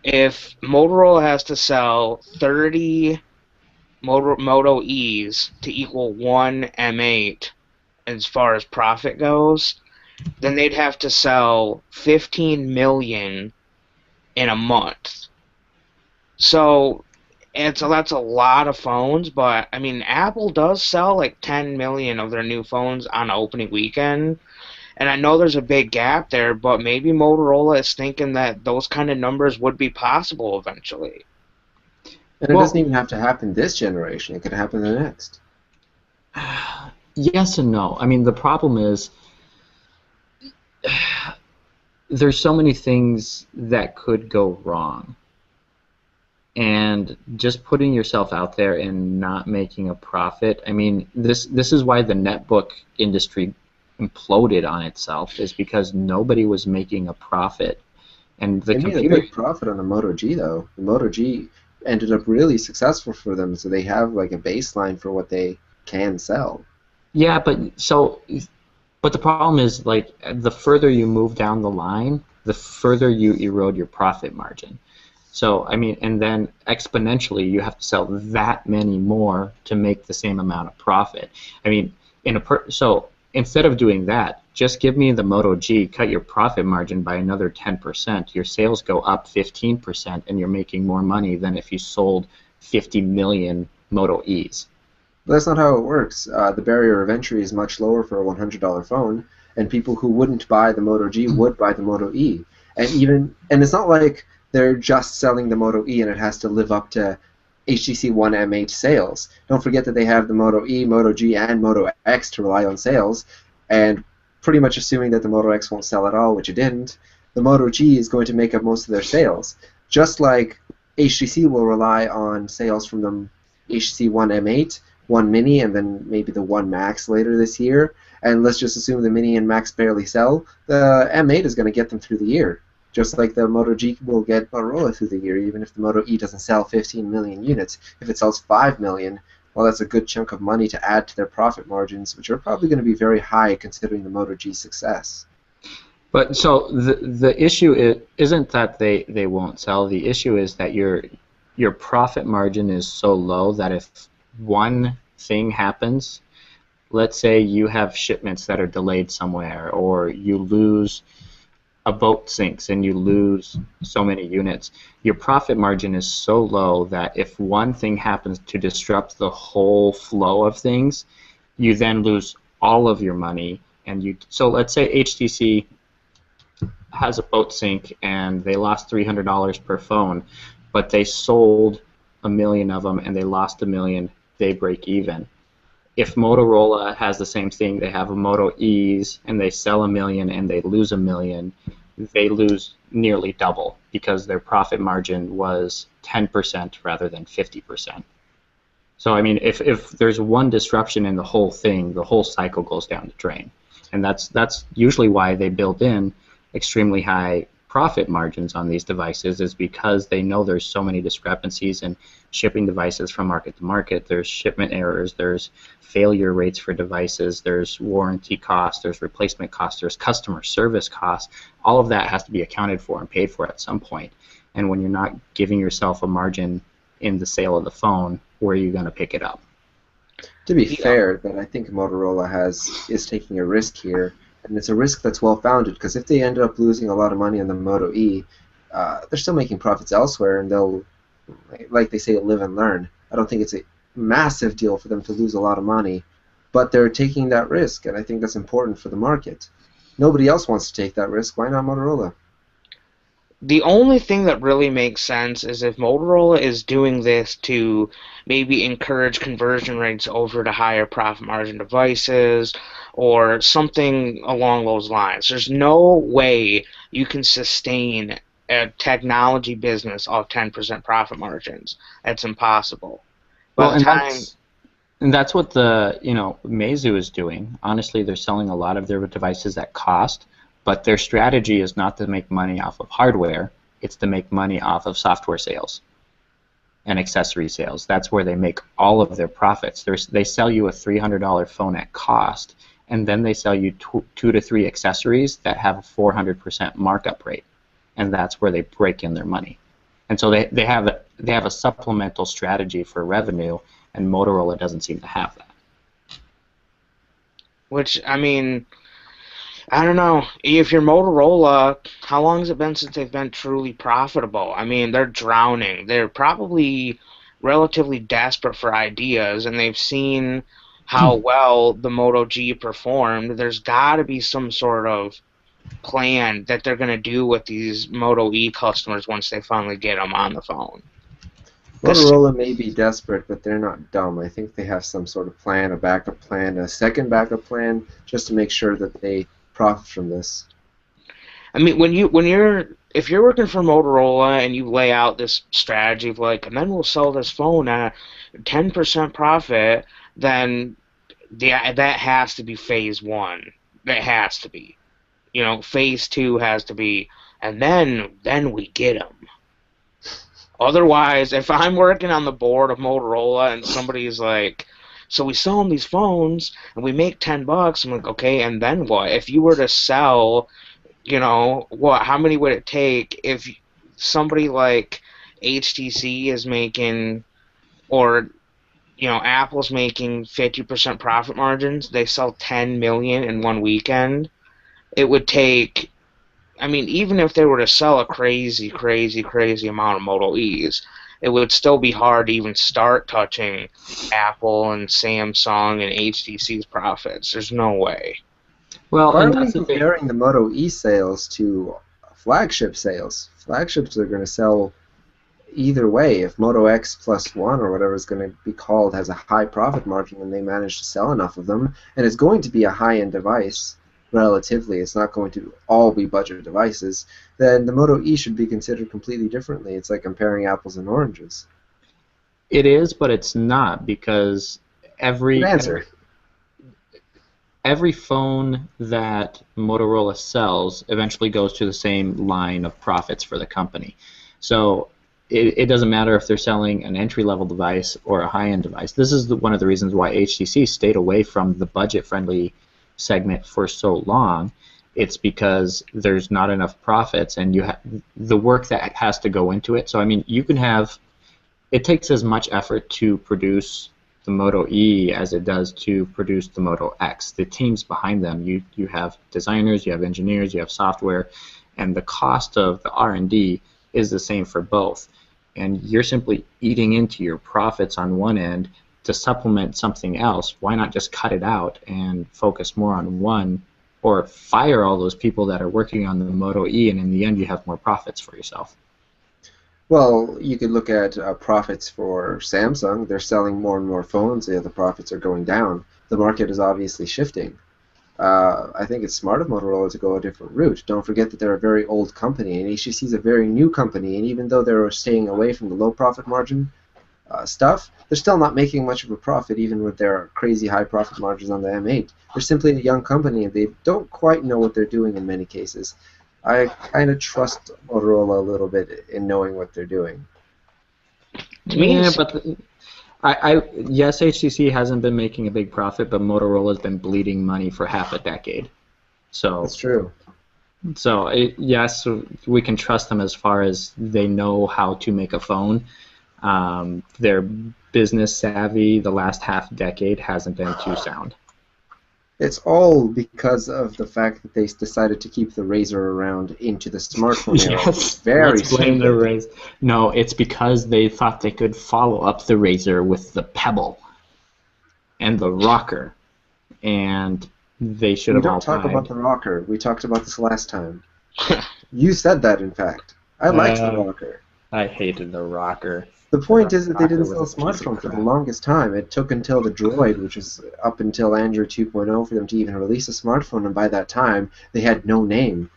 [SPEAKER 3] If Motorola has to sell 30 Moto E's to equal one M8 as far as profit goes, then they'd have to sell 15 million in a month. So that's a lot of phones, but I mean, Apple does sell like 10 million of their new phones on opening weekend, and I know there's a big gap there, but maybe Motorola is thinking that those kind of numbers would be possible eventually.
[SPEAKER 2] And it doesn't even have to happen this generation. It could happen the next.
[SPEAKER 1] Yes and no. I mean, the problem is there's so many things that could go wrong. And just putting yourself out there and not making a profit, I mean, this is why the netbook industry imploded on itself, is because nobody was making a profit. And
[SPEAKER 2] they made a big profit on the Moto G, though. The Moto G ended up really successful for them, so they have like a baseline for what they can sell.
[SPEAKER 1] Yeah, but the problem is, like, the further you move down the line, the further you erode your profit margin. So, I mean, and then exponentially, you have to sell that many more to make the same amount of profit. I mean, so instead of doing that, just give me the Moto G, cut your profit margin by another 10%. Your sales go up 15%, and you're making more money than if you sold 50 million Moto E's.
[SPEAKER 2] But that's not how it works. The barrier of entry is much lower for a $100 phone, and people who wouldn't buy the Moto G would buy the Moto E. And it's not like they're just selling the Moto E and it has to live up to HTC One M8 sales. Don't forget that they have the Moto E, Moto G, and Moto X to rely on sales, and pretty much assuming that the Moto X won't sell at all, which it didn't, the Moto G is going to make up most of their sales. Just like HTC will rely on sales from the HTC One M8, One Mini, and then maybe the One Max later this year, and let's just assume the Mini and Max barely sell, the M8 is going to get them through the year. Just like the Moto G will get Motorola through the year, even if the Moto E doesn't sell 15 million units. If it sells 5 million, well, that's a good chunk of money to add to their profit margins, which are probably going to be very high considering the Moto G's success.
[SPEAKER 1] But so the issue isn't that they won't sell. The issue is that your profit margin is so low that if one thing happens, let's say you have shipments that are delayed somewhere, or you lose a boat sinks and you lose so many units, your profit margin is so low that if one thing happens to disrupt the whole flow of things, you then lose all of your money. So let's say HTC has a boat sink and they lost $300 per phone, but they sold 1 million of them and they lost 1 million, they break even. If Motorola has the same thing, they have a Moto E's and they sell 1 million and they lose 1 million, they lose nearly double because their profit margin was 10% rather than 50%. So I mean, if there's one disruption in the whole thing, the whole cycle goes down the drain, and that's usually why they build in extremely high profit margins on these devices, is because they know there's so many discrepancies in shipping devices from market to market. There's shipment errors, there's failure rates for devices, there's warranty costs, there's replacement costs, there's customer service costs. All of that has to be accounted for and paid for at some point. And when you're not giving yourself a margin in the sale of the phone, where are you going to pick it up?
[SPEAKER 2] To be fair, that I think Motorola is taking a risk here, and it's a risk that's well founded because if they ended up losing a lot of money on the Moto E, they're still making profits elsewhere, and they'll, like they say, live and learn. I don't think it's a massive deal for them to lose a lot of money, but they're taking that risk, and I think that's important for the market. Nobody else wants to take that risk. Why not Motorola?
[SPEAKER 3] The only thing that really makes sense is if Motorola is doing this to maybe encourage conversion rates over to higher profit margin devices or something along those lines. There's no way you can sustain a technology business off 10% profit margins. That's impossible. By
[SPEAKER 1] Well,
[SPEAKER 3] the time
[SPEAKER 1] and that's what the Meizu is doing. Honestly, they're selling a lot of their devices at cost, but their strategy is not to make money off of hardware. It's to make money off of software sales and accessory sales. That's where they make all of their profits. They sell you a $300 phone at cost, and then they sell you 2 to 3 accessories that have a 400% markup rate, and that's where they break in their money. And so they have a supplemental strategy for revenue, and Motorola doesn't seem to have that.
[SPEAKER 3] which I mean, I don't know. If you're Motorola, how long has it been since they've been truly profitable? I mean, they're drowning. They're probably relatively desperate for ideas, and they've seen how well the Moto G performed. There's got to be some sort of plan that they're going to do with these Moto E customers once they finally get them on the phone.
[SPEAKER 2] Motorola may be desperate, but they're not dumb. I think they have some sort of plan, a backup plan, a second backup plan, just to make sure that they profit from this.
[SPEAKER 3] I mean, if you're working for Motorola and you lay out this strategy of like, and then we'll sell this phone at 10% profit, then that has to be phase one. That has to be. Phase two has to be, and then we get them. Otherwise, if I'm working on the board of Motorola and somebody's like, so we sell them these phones and we make $10, I'm like, okay, and then what? If you were to sell, what? How many would it take if somebody like HTC is making, or Apple's making 50% profit margins? They sell 10 million in one weekend. It would take. I mean, even if they were to sell a crazy, crazy, crazy amount of Moto E's, it would still be hard to even start touching Apple and Samsung and HTC's profits. There's no way.
[SPEAKER 1] Well,
[SPEAKER 2] Why
[SPEAKER 1] and
[SPEAKER 2] are we
[SPEAKER 1] that's the thing.
[SPEAKER 2] comparing the Moto E sales to flagship sales? Flagships are going to sell either way. If Moto X Plus One or whatever it's going to be called has a high profit margin and they manage to sell enough of them, and it's going to be a high-end device, relatively, it's not going to all be budget devices, then the Moto E should be considered completely differently. It's like comparing apples and oranges.
[SPEAKER 1] It is, but it's not, because
[SPEAKER 2] Good answer.
[SPEAKER 1] every phone that Motorola sells eventually goes to the same line of profits for the company. So it doesn't matter if they're selling an entry-level device or a high-end device. This is one of the reasons why HTC stayed away from the budget-friendly segment for so long. It's because there's not enough profits, and the work that has to go into it. So I mean, it takes as much effort to produce the Moto E as it does to produce the Moto X. The teams behind them, you have designers, you have engineers, you have software, and the cost of the R&D is the same for both. And you're simply eating into your profits on one end to supplement something else. Why not just cut it out and focus more on one, or fire all those people that are working on the Moto E, and in the end you have more profits for yourself?
[SPEAKER 2] Well, you could look at profits for Samsung. They're selling more and more phones, yet the profits are going down. The market is obviously shifting. I think it's smart of Motorola to go a different route. Don't forget that they're a very old company, and HTC is a very new company, and even though they're staying away from the low profit margin stuff, they're still not making much of a profit, even with their crazy high profit margins on the M8. They're simply a young company, and they don't quite know what they're doing in many cases. I kind of trust Motorola a little bit in knowing what they're doing.
[SPEAKER 1] Yeah, but yes, HTC hasn't been making a big profit, but Motorola's been bleeding money for half a decade.
[SPEAKER 2] That's true.
[SPEAKER 1] So yes, we can trust them as far as they know how to make a phone. Their business savvy the last half decade hasn't been too sound.
[SPEAKER 2] It's all because of the fact that they decided to keep the Razr around into the smartphone era.
[SPEAKER 1] Yes,
[SPEAKER 2] Very
[SPEAKER 1] let's blame the
[SPEAKER 2] stupid.
[SPEAKER 1] Razor. No, it's because they thought they could follow up the Razor with the Pebble and the Rocker, and they should
[SPEAKER 2] We
[SPEAKER 1] have
[SPEAKER 2] don't
[SPEAKER 1] all
[SPEAKER 2] talk about
[SPEAKER 1] died.
[SPEAKER 2] the rocker. We talked about this last time. You said that, in fact. I liked the
[SPEAKER 1] Uh,
[SPEAKER 2] rocker.
[SPEAKER 1] I hated the Rocker.
[SPEAKER 2] The point is that they
[SPEAKER 1] Rocker
[SPEAKER 2] didn't
[SPEAKER 1] was
[SPEAKER 2] sell
[SPEAKER 1] a
[SPEAKER 2] a
[SPEAKER 1] piece of
[SPEAKER 2] smartphone for the
[SPEAKER 1] crap.
[SPEAKER 2] longest time. It took until the Droid, which was up until Android 2.0, for them to even release a smartphone, and by that time, they had no name.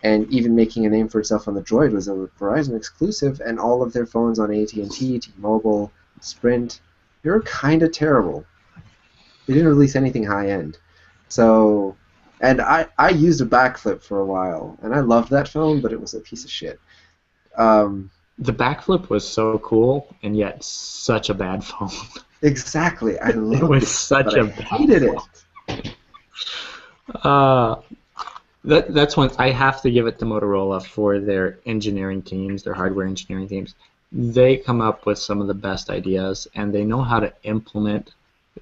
[SPEAKER 2] And even making a name for itself on the Droid was a Verizon exclusive, and all of their phones on AT&T, T-Mobile, Sprint, they were kind of terrible. They didn't release anything high-end. So, and I used a backflip for a while, and I loved that phone, but it was a piece of shit. Um,
[SPEAKER 1] The backflip was so cool, and yet such a bad phone.
[SPEAKER 2] exactly, I
[SPEAKER 1] It
[SPEAKER 2] loved
[SPEAKER 1] was
[SPEAKER 2] it,
[SPEAKER 1] such
[SPEAKER 2] but I
[SPEAKER 1] a bad
[SPEAKER 2] hated it.
[SPEAKER 1] phone. Uh, that's one I have to give it to Motorola for their engineering teams, their hardware engineering teams. They come up with some of the best ideas, and they know how to implement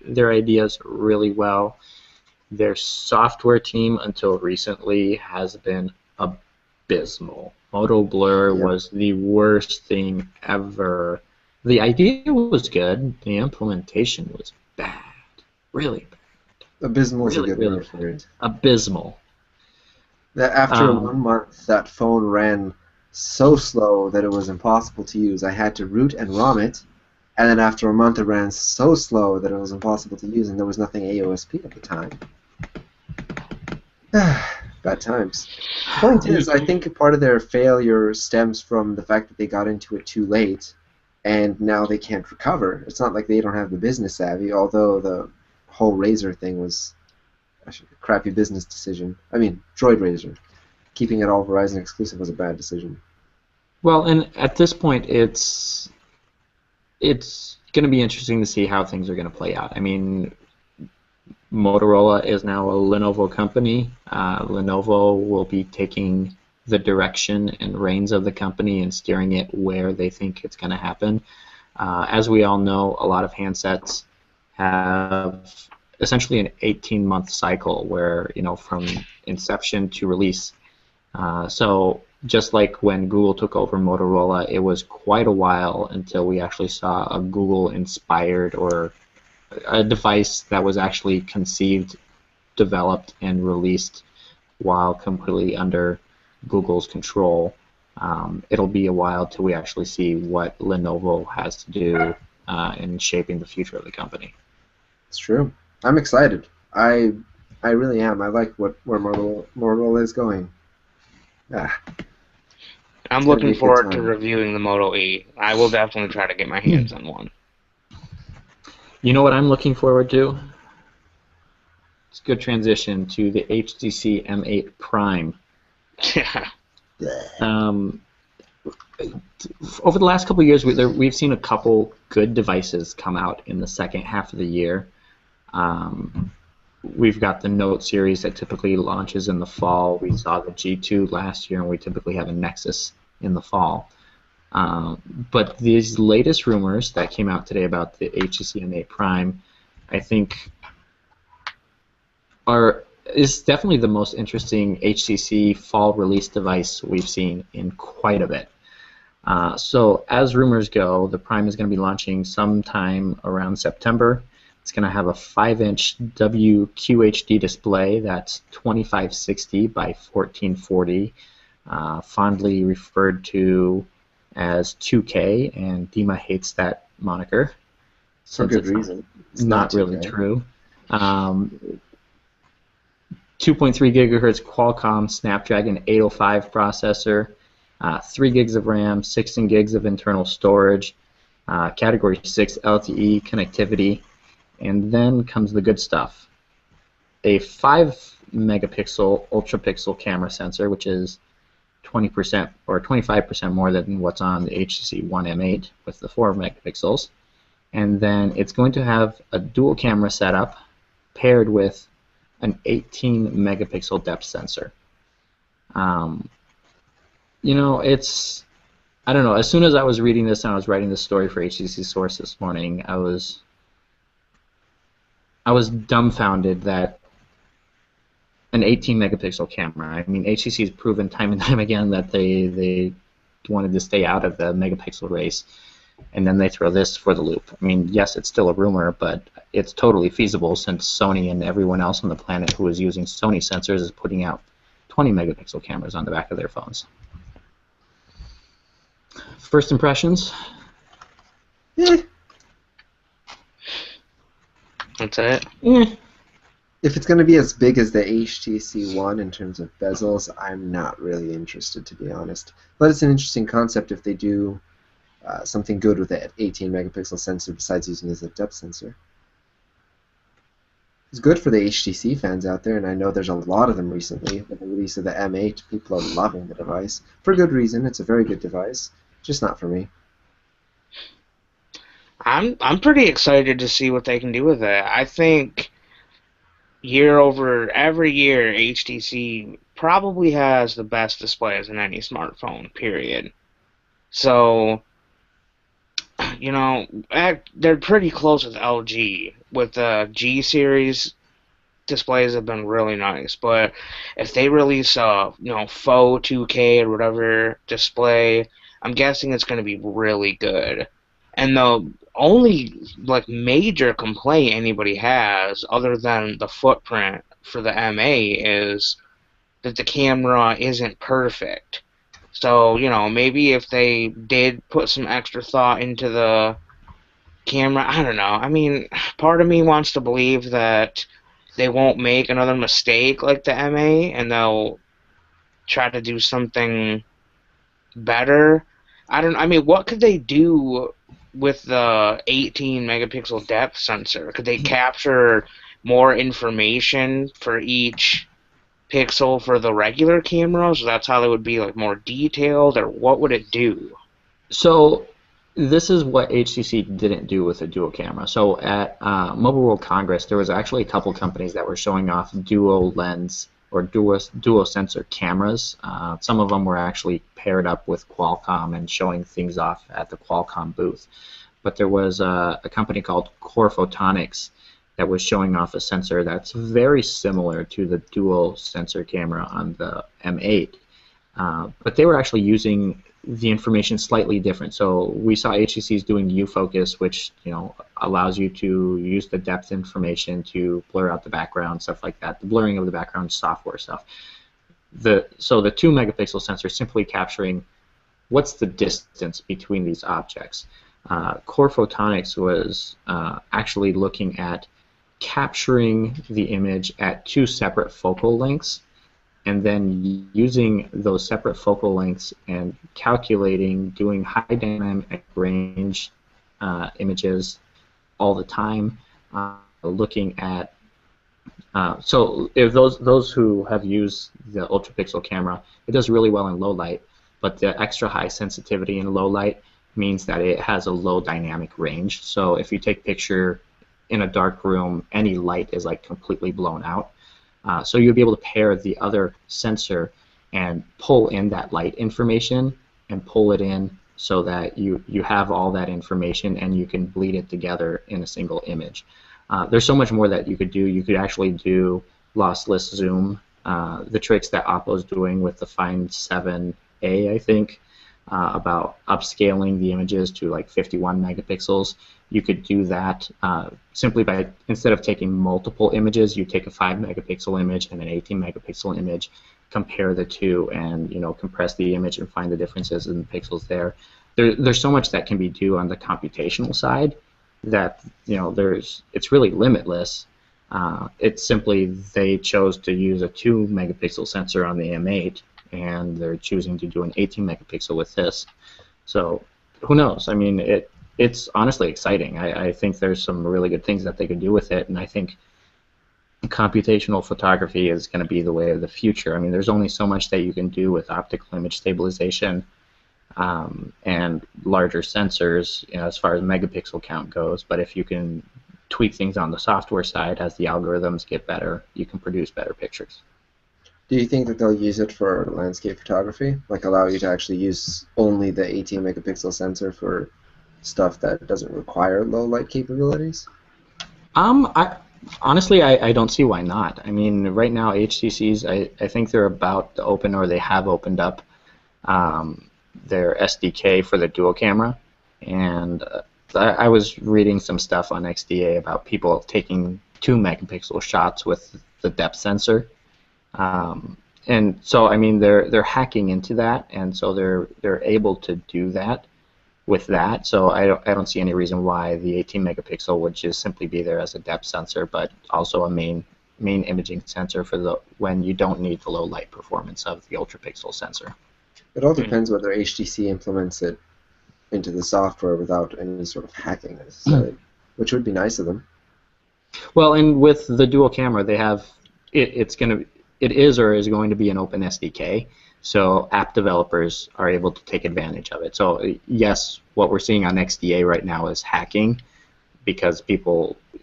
[SPEAKER 1] their ideas really well. Their software team, until recently, has been abysmal. Moto Blur
[SPEAKER 2] Yep.
[SPEAKER 1] was the worst thing ever. The idea was good. The implementation was bad. Really bad.
[SPEAKER 2] Abysmal is a
[SPEAKER 1] Really,
[SPEAKER 2] good
[SPEAKER 1] really
[SPEAKER 2] word for
[SPEAKER 1] bad.
[SPEAKER 2] it.
[SPEAKER 1] Abysmal.
[SPEAKER 2] That after
[SPEAKER 1] Um,
[SPEAKER 2] 1 month, that phone ran so slow that it was impossible to use. I had to root and ROM it, and then after a month, it ran so slow that it was impossible to use, and there was nothing AOSP at the time. Bad times. Point is, I think part of their failure stems from the fact that they got into it too late, and now they can't recover. It's not like they don't have the business savvy, although the whole Razor thing was a crappy business decision. I mean, Droid Razor. Keeping it all Verizon exclusive was a bad decision.
[SPEAKER 1] well, and at this point, it's going to be interesting to see how things are going to play out. I mean, Motorola is now a Lenovo company. Lenovo will be taking the direction and reins of the company and steering it where they think it's going to happen. As we all know, a lot of handsets have essentially an 18-month cycle where, from inception to release. So just like when Google took over Motorola, it was quite a while until we actually saw a Google-inspired or a device that was actually conceived, developed, and released while completely under Google's control. It'll be a while till we actually see what Lenovo has to do in shaping the future of the company.
[SPEAKER 2] It's true. I'm excited. I really am. I like where Motorola is going. Ah,
[SPEAKER 3] I'm
[SPEAKER 2] it's gonna be
[SPEAKER 3] looking
[SPEAKER 2] a good
[SPEAKER 3] forward to
[SPEAKER 2] time.
[SPEAKER 3] reviewing the Moto E. I will definitely try to get my hands on one.
[SPEAKER 1] You know what I'm looking forward to? It's a good transition to the HTC M8 Prime.
[SPEAKER 3] Yeah.
[SPEAKER 1] Um, over the last couple of years, we've seen a couple good devices come out in the second half of the year. We've got the Note series that typically launches in the fall. We saw the G2 last year, and we typically have a Nexus in the fall. But these latest rumors that came out today about the HTC M8 Prime, I think, is definitely the most interesting HTC fall release device we've seen in quite a bit. So as rumors go, the Prime is going to be launching sometime around September. It's going to have a 5-inch WQHD display that's 2560 by 1440, fondly referred to as 2K, and Dima hates that moniker
[SPEAKER 2] For
[SPEAKER 1] since
[SPEAKER 2] good
[SPEAKER 1] it's
[SPEAKER 2] reason. It's
[SPEAKER 1] not really
[SPEAKER 2] 2K.
[SPEAKER 1] true. 2.3 gigahertz Qualcomm Snapdragon 805 processor, 3 gigs of RAM, 16 gigs of internal storage, Category 6 LTE connectivity, and then comes the good stuff. A 5 megapixel ultra pixel camera sensor, which is 20% or 25% more than what's on the HTC One M8 with the 4 megapixels. And then it's going to have a dual camera setup paired with an 18 megapixel depth sensor. It's, I don't know, as soon as I was reading this and I was writing this story for HTC Source this morning, I was dumbfounded that an 18 megapixel camera. I mean, HTC has proven time and time again that they wanted to stay out of the megapixel race, and then they throw this for the loop. I mean, yes, it's still a rumor, but it's totally feasible since Sony and everyone else on the planet who is using Sony sensors is putting out 20 megapixel cameras on the back of their phones. First impressions?
[SPEAKER 3] That's it.
[SPEAKER 2] If it's going to be as big as the HTC One in terms of bezels, I'm not really interested, to be honest. But it's an interesting concept if they do something good with that 18 megapixel sensor besides using it as a depth sensor. It's good for the HTC fans out there, and I know there's a lot of them recently. With the release of the M8, people are loving the device. For good reason, it's a very good device, just not for me.
[SPEAKER 3] I'm pretty excited to see what they can do with it. I think every year, HTC probably has the best displays in any smartphone, period. So, you know, they're pretty close with LG. With the G series, displays have been really nice. But if they release a faux 2K or whatever display, I'm guessing it's going to be really good. And the only major complaint anybody has, other than the footprint for the MA, is that the camera isn't perfect. So, maybe if they did put some extra thought into the camera, I don't know. I mean, part of me wants to believe that they won't make another mistake like the MA, and they'll try to do something better. I mean, what could they do with the 18 megapixel depth sensor? Could they capture more information for each pixel for the regular cameras? So that's how they would be more detailed, or what would it do?
[SPEAKER 1] So this is what HTC didn't do with the dual camera. So at Mobile World Congress, there was actually a couple companies that were showing off dual lens or dual sensor cameras. Some of them were actually paired up with Qualcomm and showing things off at the Qualcomm booth. But there was a company called Core Photonics that was showing off a sensor that's very similar to the dual sensor camera on the M8. But they were actually using the information slightly different. So we saw HTC's doing U-Focus, which allows you to use the depth information to blur out the background, stuff like that. The blurring of the background software stuff. So the 2 megapixel sensor is simply capturing what's the distance between these objects. Core Photonics was actually looking at capturing the image at 2 separate focal lengths, and then using those separate focal lengths and calculating, doing high dynamic range images all the time, looking at so if those who have used the ultra pixel camera, it does really well in low light, but the extra high sensitivity in low light means that it has a low dynamic range. So if you take a picture in a dark room, any light is completely blown out. So you'll be able to pair the other sensor and pull in that light information and pull it in so that you have all that information and you can bleed it together in a single image. There's so much more that you could do. You could actually do lossless zoom, the tricks that Oppo's doing with the Find 7A, I think, about upscaling the images to 51 megapixels. You could do that simply by, instead of taking multiple images, you take a 5 megapixel image and an 18 megapixel image, compare the two, and compress the image and find the differences in the pixels there. There's so much that can be done on the computational side that it's really limitless. It's simply they chose to use a 2 megapixel sensor on the M8, and they're choosing to do an 18 megapixel with this. So who knows? I mean, it's honestly exciting. I think there's some really good things that they could do with it, and I think computational photography is going to be the way of the future. I mean, there's only so much that you can do with optical image stabilization and larger sensors, as far as megapixel count goes, but if you can tweak things on the software side as the algorithms get better, you can produce better pictures.
[SPEAKER 2] Do you think that they'll use it for landscape photography? Allow you to actually use only the 18 megapixel sensor for stuff that doesn't require low light capabilities?
[SPEAKER 1] Honestly, I don't see why not. I mean, right now HTCs, I think they're about to open or they have opened up um, their SDK for the dual camera, and I was reading some stuff on XDA about people taking 2 megapixel shots with the depth sensor, um, and so I mean they're hacking into that, and so they're able to do that with that. So I don't see any reason why the 18 megapixel would just simply be there as a depth sensor, but also a main imaging sensor for the when you don't need the low light performance of the ultra pixel sensor.
[SPEAKER 2] It all
[SPEAKER 3] Hmm.
[SPEAKER 2] depends whether HTC implements it into the software without any sort of hacking necessarily, which would be nice of them.
[SPEAKER 1] Well, and with the dual camera, they have it is or is going to be an open SDK, so app developers are able to take advantage of it. So yes, what we're seeing on XDA right now is hacking because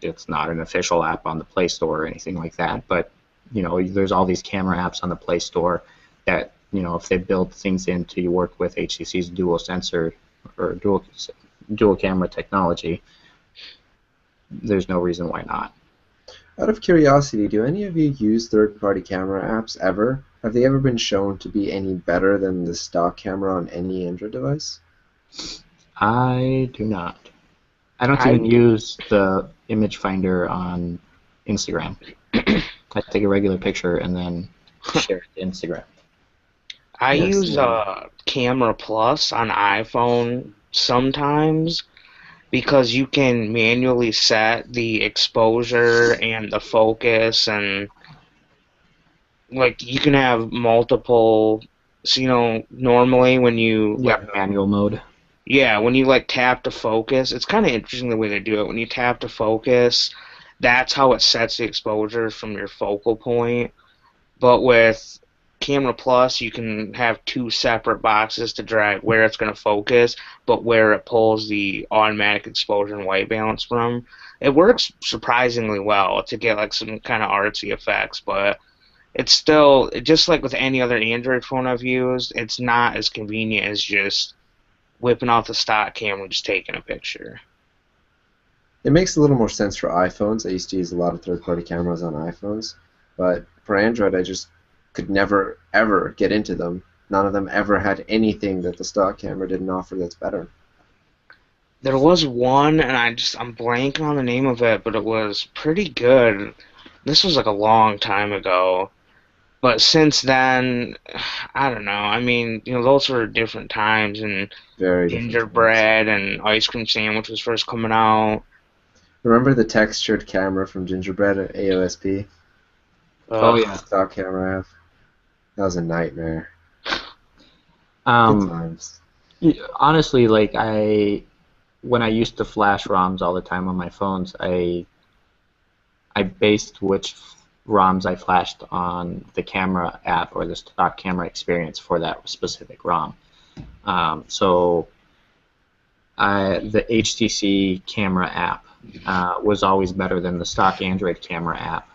[SPEAKER 1] it's not an official app on the Play Store or anything like that. But there's all these camera apps on the Play Store that if they build things in to work with HTC's dual sensor or dual camera technology, there's no reason why not.
[SPEAKER 2] Out of curiosity, do any of you use third-party camera apps ever? Have they ever been shown to be any better than the stock camera on any Android device?
[SPEAKER 1] I do not. I don't even
[SPEAKER 3] I
[SPEAKER 1] use the image finder on Instagram. I take a regular picture and then share it to Instagram.
[SPEAKER 3] I
[SPEAKER 2] Yes,
[SPEAKER 3] use
[SPEAKER 2] no.
[SPEAKER 3] Camera Plus on iPhone sometimes because you can manually set the exposure and the focus, and like you can have multiple. So normally when you like,
[SPEAKER 1] Yeah, manual mode.
[SPEAKER 3] yeah, when you like tap to focus, it's kind of interesting the way they do it. When you tap to focus, that's how it sets the exposure from your focal point. But with Camera Plus, you can have two separate boxes to drag where it's going to focus, but where it pulls the automatic exposure and white balance from. It works surprisingly well to get like some kind of artsy effects, but it's still just like with any other Android phone I've used, it's not as convenient as just whipping out the stock camera and just taking a picture.
[SPEAKER 2] It makes a little more sense for iPhones. I used to use a lot of third-party cameras on iPhones, but for Android, I just could never, ever get into them. None of them ever had anything that the stock camera didn't offer that's better.
[SPEAKER 3] There was one, and I'm blanking on the name of it, but it was pretty good. This was like a long time ago. But since then, I don't know. I mean, those were different times, and
[SPEAKER 2] Very different times.
[SPEAKER 3] gingerbread and ice cream sandwich was first coming out.
[SPEAKER 2] Remember the textured camera from Gingerbread at AOSP?
[SPEAKER 1] Oh
[SPEAKER 3] Ugh.
[SPEAKER 2] The
[SPEAKER 1] yeah.
[SPEAKER 2] stock camera app? That was a nightmare. Good
[SPEAKER 1] Um,
[SPEAKER 2] times.
[SPEAKER 1] Honestly, like when I used to flash ROMs all the time on my phones, I based which ROMs I flashed on the camera app or the stock camera experience for that specific ROM. So the HTC camera app was always better than the stock Android camera app.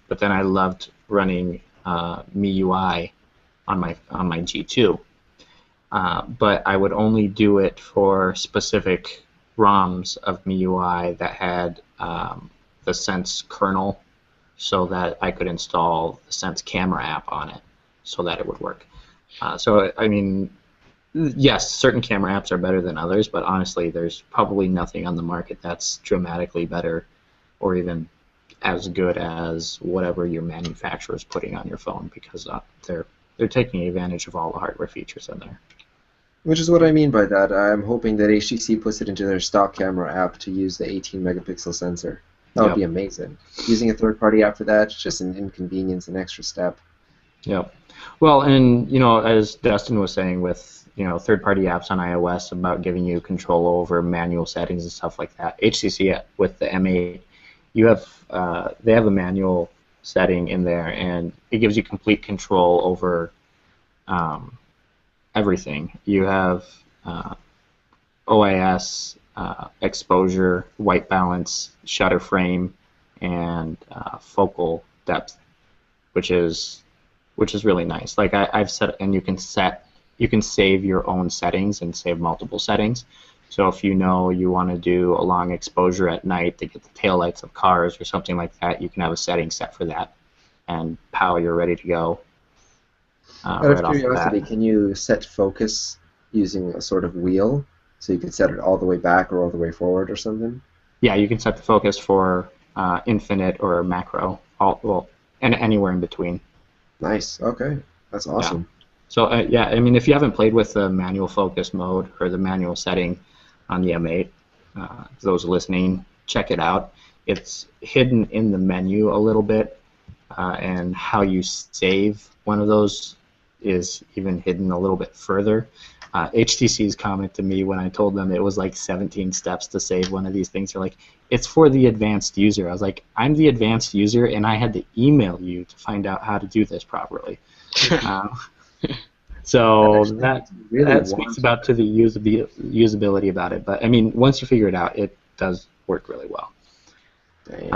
[SPEAKER 1] But then I loved running MIUI on my G2. But I would only do it for specific ROMs of MIUI that had the Sense kernel so that I could install the Sense camera app on it so that it would work. So, I mean, yes, certain camera apps are better than others, but honestly, there's probably nothing on the market that's dramatically better or even as good as whatever your manufacturer is putting on your phone because they're taking advantage of all the hardware features in there.
[SPEAKER 2] Which is what I mean by that. I'm hoping that HTC puts it into their stock camera app to use the 18 megapixel sensor. That would
[SPEAKER 1] Yep.
[SPEAKER 2] be amazing. Using a third party app for that is just an inconvenience, an extra step.
[SPEAKER 1] Yep. Well, and as Dustin was saying with third-party apps on iOS about giving you control over manual settings and stuff like that, HTC with the M8, they have a manual setting in there, and it gives you complete control over um, everything. You have OIS, exposure, white balance, shutter frame, and focal depth, which is really nice. Like I've set, and you can save your own settings and save multiple settings. So if you know you want to do a long exposure at night to get the taillights of cars or something like that, you can have a setting set for that, and pow, you're ready to go
[SPEAKER 2] Out of
[SPEAKER 1] right off the bat.
[SPEAKER 2] curiosity, can you set focus using a sort of wheel? So you can set it all the way back or all the way forward or something?
[SPEAKER 1] Yeah, you can set the focus for infinite or macro, and anywhere in between.
[SPEAKER 2] Nice. Okay. That's awesome.
[SPEAKER 1] So yeah, I mean, if you haven't played with the manual focus mode or the manual setting on the M8, those listening, check it out. It's hidden in the menu a little bit, and how you save one of those is even hidden a little bit further. HTC's comment to me when I told them it was like 17 steps to save one of these things. They're like, it's for the advanced user. I was like, I'm the advanced user, and I had to email you to find out how to do this properly. So that speaks about to the usability about it. But I mean, once you figure it out, it does work really well. But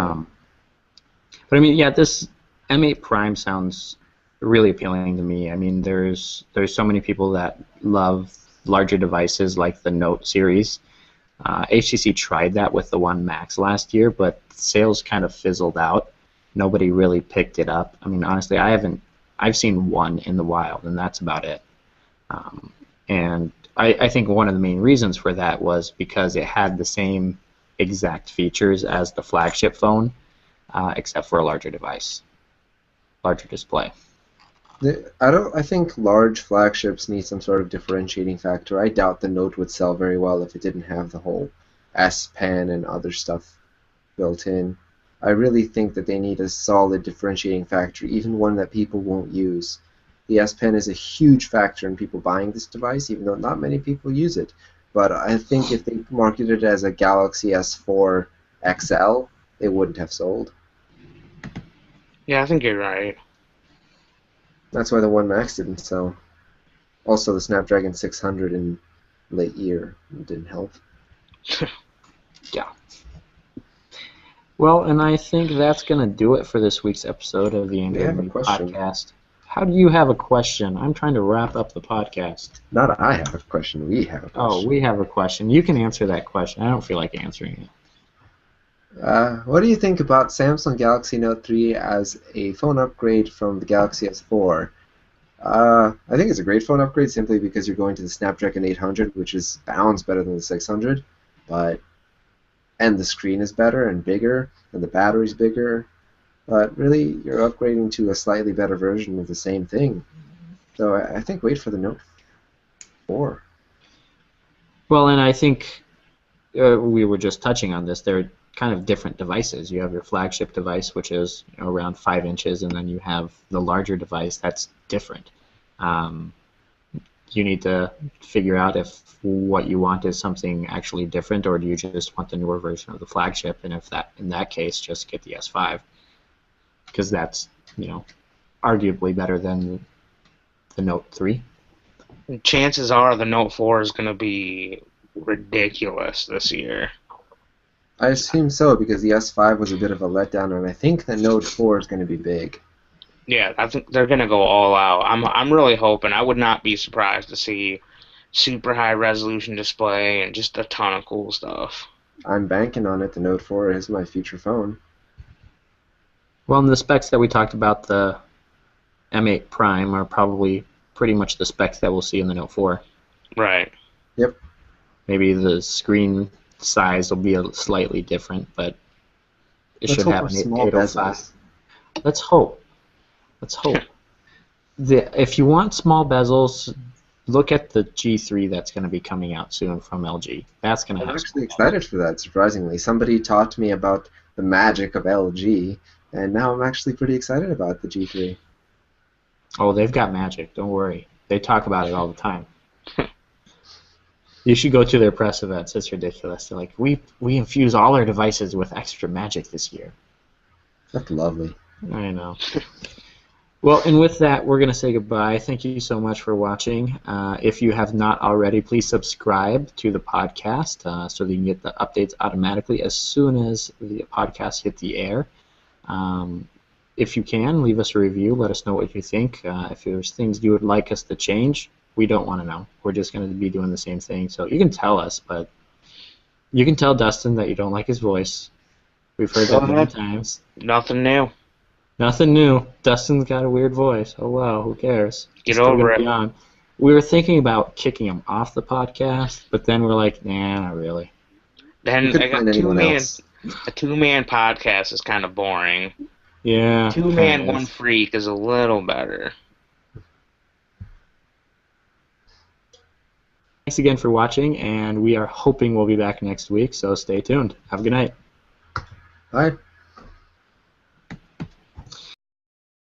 [SPEAKER 1] I mean, yeah, this M8 Prime sounds really appealing to me. I mean, there's so many people that love larger devices like the Note series. HTC tried that with the One Max last year, but sales kind of fizzled out. Nobody really picked it up. I mean, honestly, I've seen one in the wild, and that's about it. And I think one of the main reasons for that was because it had the same exact features as the flagship phone, except for a larger device, larger display.
[SPEAKER 2] I think large flagships need some sort of differentiating factor. I doubt the Note would sell very well if it didn't have the whole S Pen and other stuff built in. I really think that they need a solid differentiating factor, even one that people won't use. The S Pen is a huge factor in people buying this device, even though not many people use it. But I think if they marketed it as a Galaxy S4 XL, it wouldn't have sold.
[SPEAKER 3] Yeah, I think you're right.
[SPEAKER 2] That's why the One Max didn't sell. Also, the Snapdragon 600 in late year didn't help.
[SPEAKER 1] Yeah. Well, and I think that's going to do it for this week's episode of the Android Mini Podcast. How do you have a question? I'm trying to wrap up the podcast.
[SPEAKER 2] Not I have a question. We have a question.
[SPEAKER 1] Oh, we have a question. You can answer that question. I don't feel like answering it.
[SPEAKER 2] What do you think about Samsung Galaxy Note 3 as a phone upgrade from the Galaxy S4? I think it's a great phone upgrade simply because you're going to the Snapdragon 800, which is bounds better than the 600, and the screen is better and bigger, and the battery's bigger. But really, you're upgrading to a slightly better version of the same thing. So I think wait for the Note 4.
[SPEAKER 1] Well, and I think we were just touching on this. They're kind of different devices. You have your flagship device, which is around 5 inches, and then you have the larger device that's different. You need to figure out if what you want is something actually different, or do you just want the newer version of the flagship? And if that, in that case, just get the S5, because that's arguably better than the Note 3.
[SPEAKER 3] Chances are the Note 4 is going to be ridiculous this year.
[SPEAKER 2] I assume so, because the S5 was a bit of a letdown, and I think the Note 4 is going to be big.
[SPEAKER 3] Yeah, I think they're going to go all out. I'm really hoping. I would not be surprised to see super high resolution display and just a ton of cool stuff.
[SPEAKER 2] I'm banking on it. The Note 4 is my future phone.
[SPEAKER 1] Well, and the specs that we talked about, the M8 Prime, are probably pretty much the specs that we'll see in the Note 4.
[SPEAKER 3] Right.
[SPEAKER 2] Yep.
[SPEAKER 1] Maybe the screen size will be slightly different, but it should have an 805. Let's hope. Let's hope. If you want small bezels, look at the G3 that's going to be coming out soon from LG. That's going to have.
[SPEAKER 2] I'm actually excited for that. Surprisingly, somebody taught me about the magic of LG, and now I'm actually pretty excited about the G3.
[SPEAKER 1] Oh, they've got magic. Don't worry. They talk about it all the time. You should go to their press events. It's ridiculous. They're like, we infuse all our devices with extra magic this year.
[SPEAKER 2] That's lovely.
[SPEAKER 1] I know. Well, and with that, we're going to say goodbye. Thank you so much for watching. If you have not already, please subscribe to the podcast so that you can get the updates automatically as soon as the podcast hit the air. If you can, leave us a review. Let us know what you think. If there's things you would like us to change, we don't want to know. We're just going to be doing the same thing. So you can tell us, but You can tell Dustin that you don't like his voice. We've heard
[SPEAKER 3] Go
[SPEAKER 1] that many
[SPEAKER 3] ahead.
[SPEAKER 1] times.
[SPEAKER 3] Nothing new.
[SPEAKER 1] Nothing new. Dustin's got a weird voice. Oh well, who cares?
[SPEAKER 3] Get
[SPEAKER 1] He's still
[SPEAKER 3] over
[SPEAKER 1] gonna
[SPEAKER 3] it.
[SPEAKER 1] be on. We were thinking about kicking him off the podcast, but then we're like, nah, not really.
[SPEAKER 2] We
[SPEAKER 3] Then
[SPEAKER 2] couldn't
[SPEAKER 3] I got
[SPEAKER 2] find anyone else.
[SPEAKER 3] a two-man podcast is kind of boring.
[SPEAKER 1] Yeah.
[SPEAKER 3] Two-man,
[SPEAKER 1] kinda
[SPEAKER 3] one
[SPEAKER 1] is.
[SPEAKER 3] freak is a little better.
[SPEAKER 1] Thanks again for watching, and we are hoping we'll be back next week, so stay tuned. Have a good night.
[SPEAKER 2] Bye.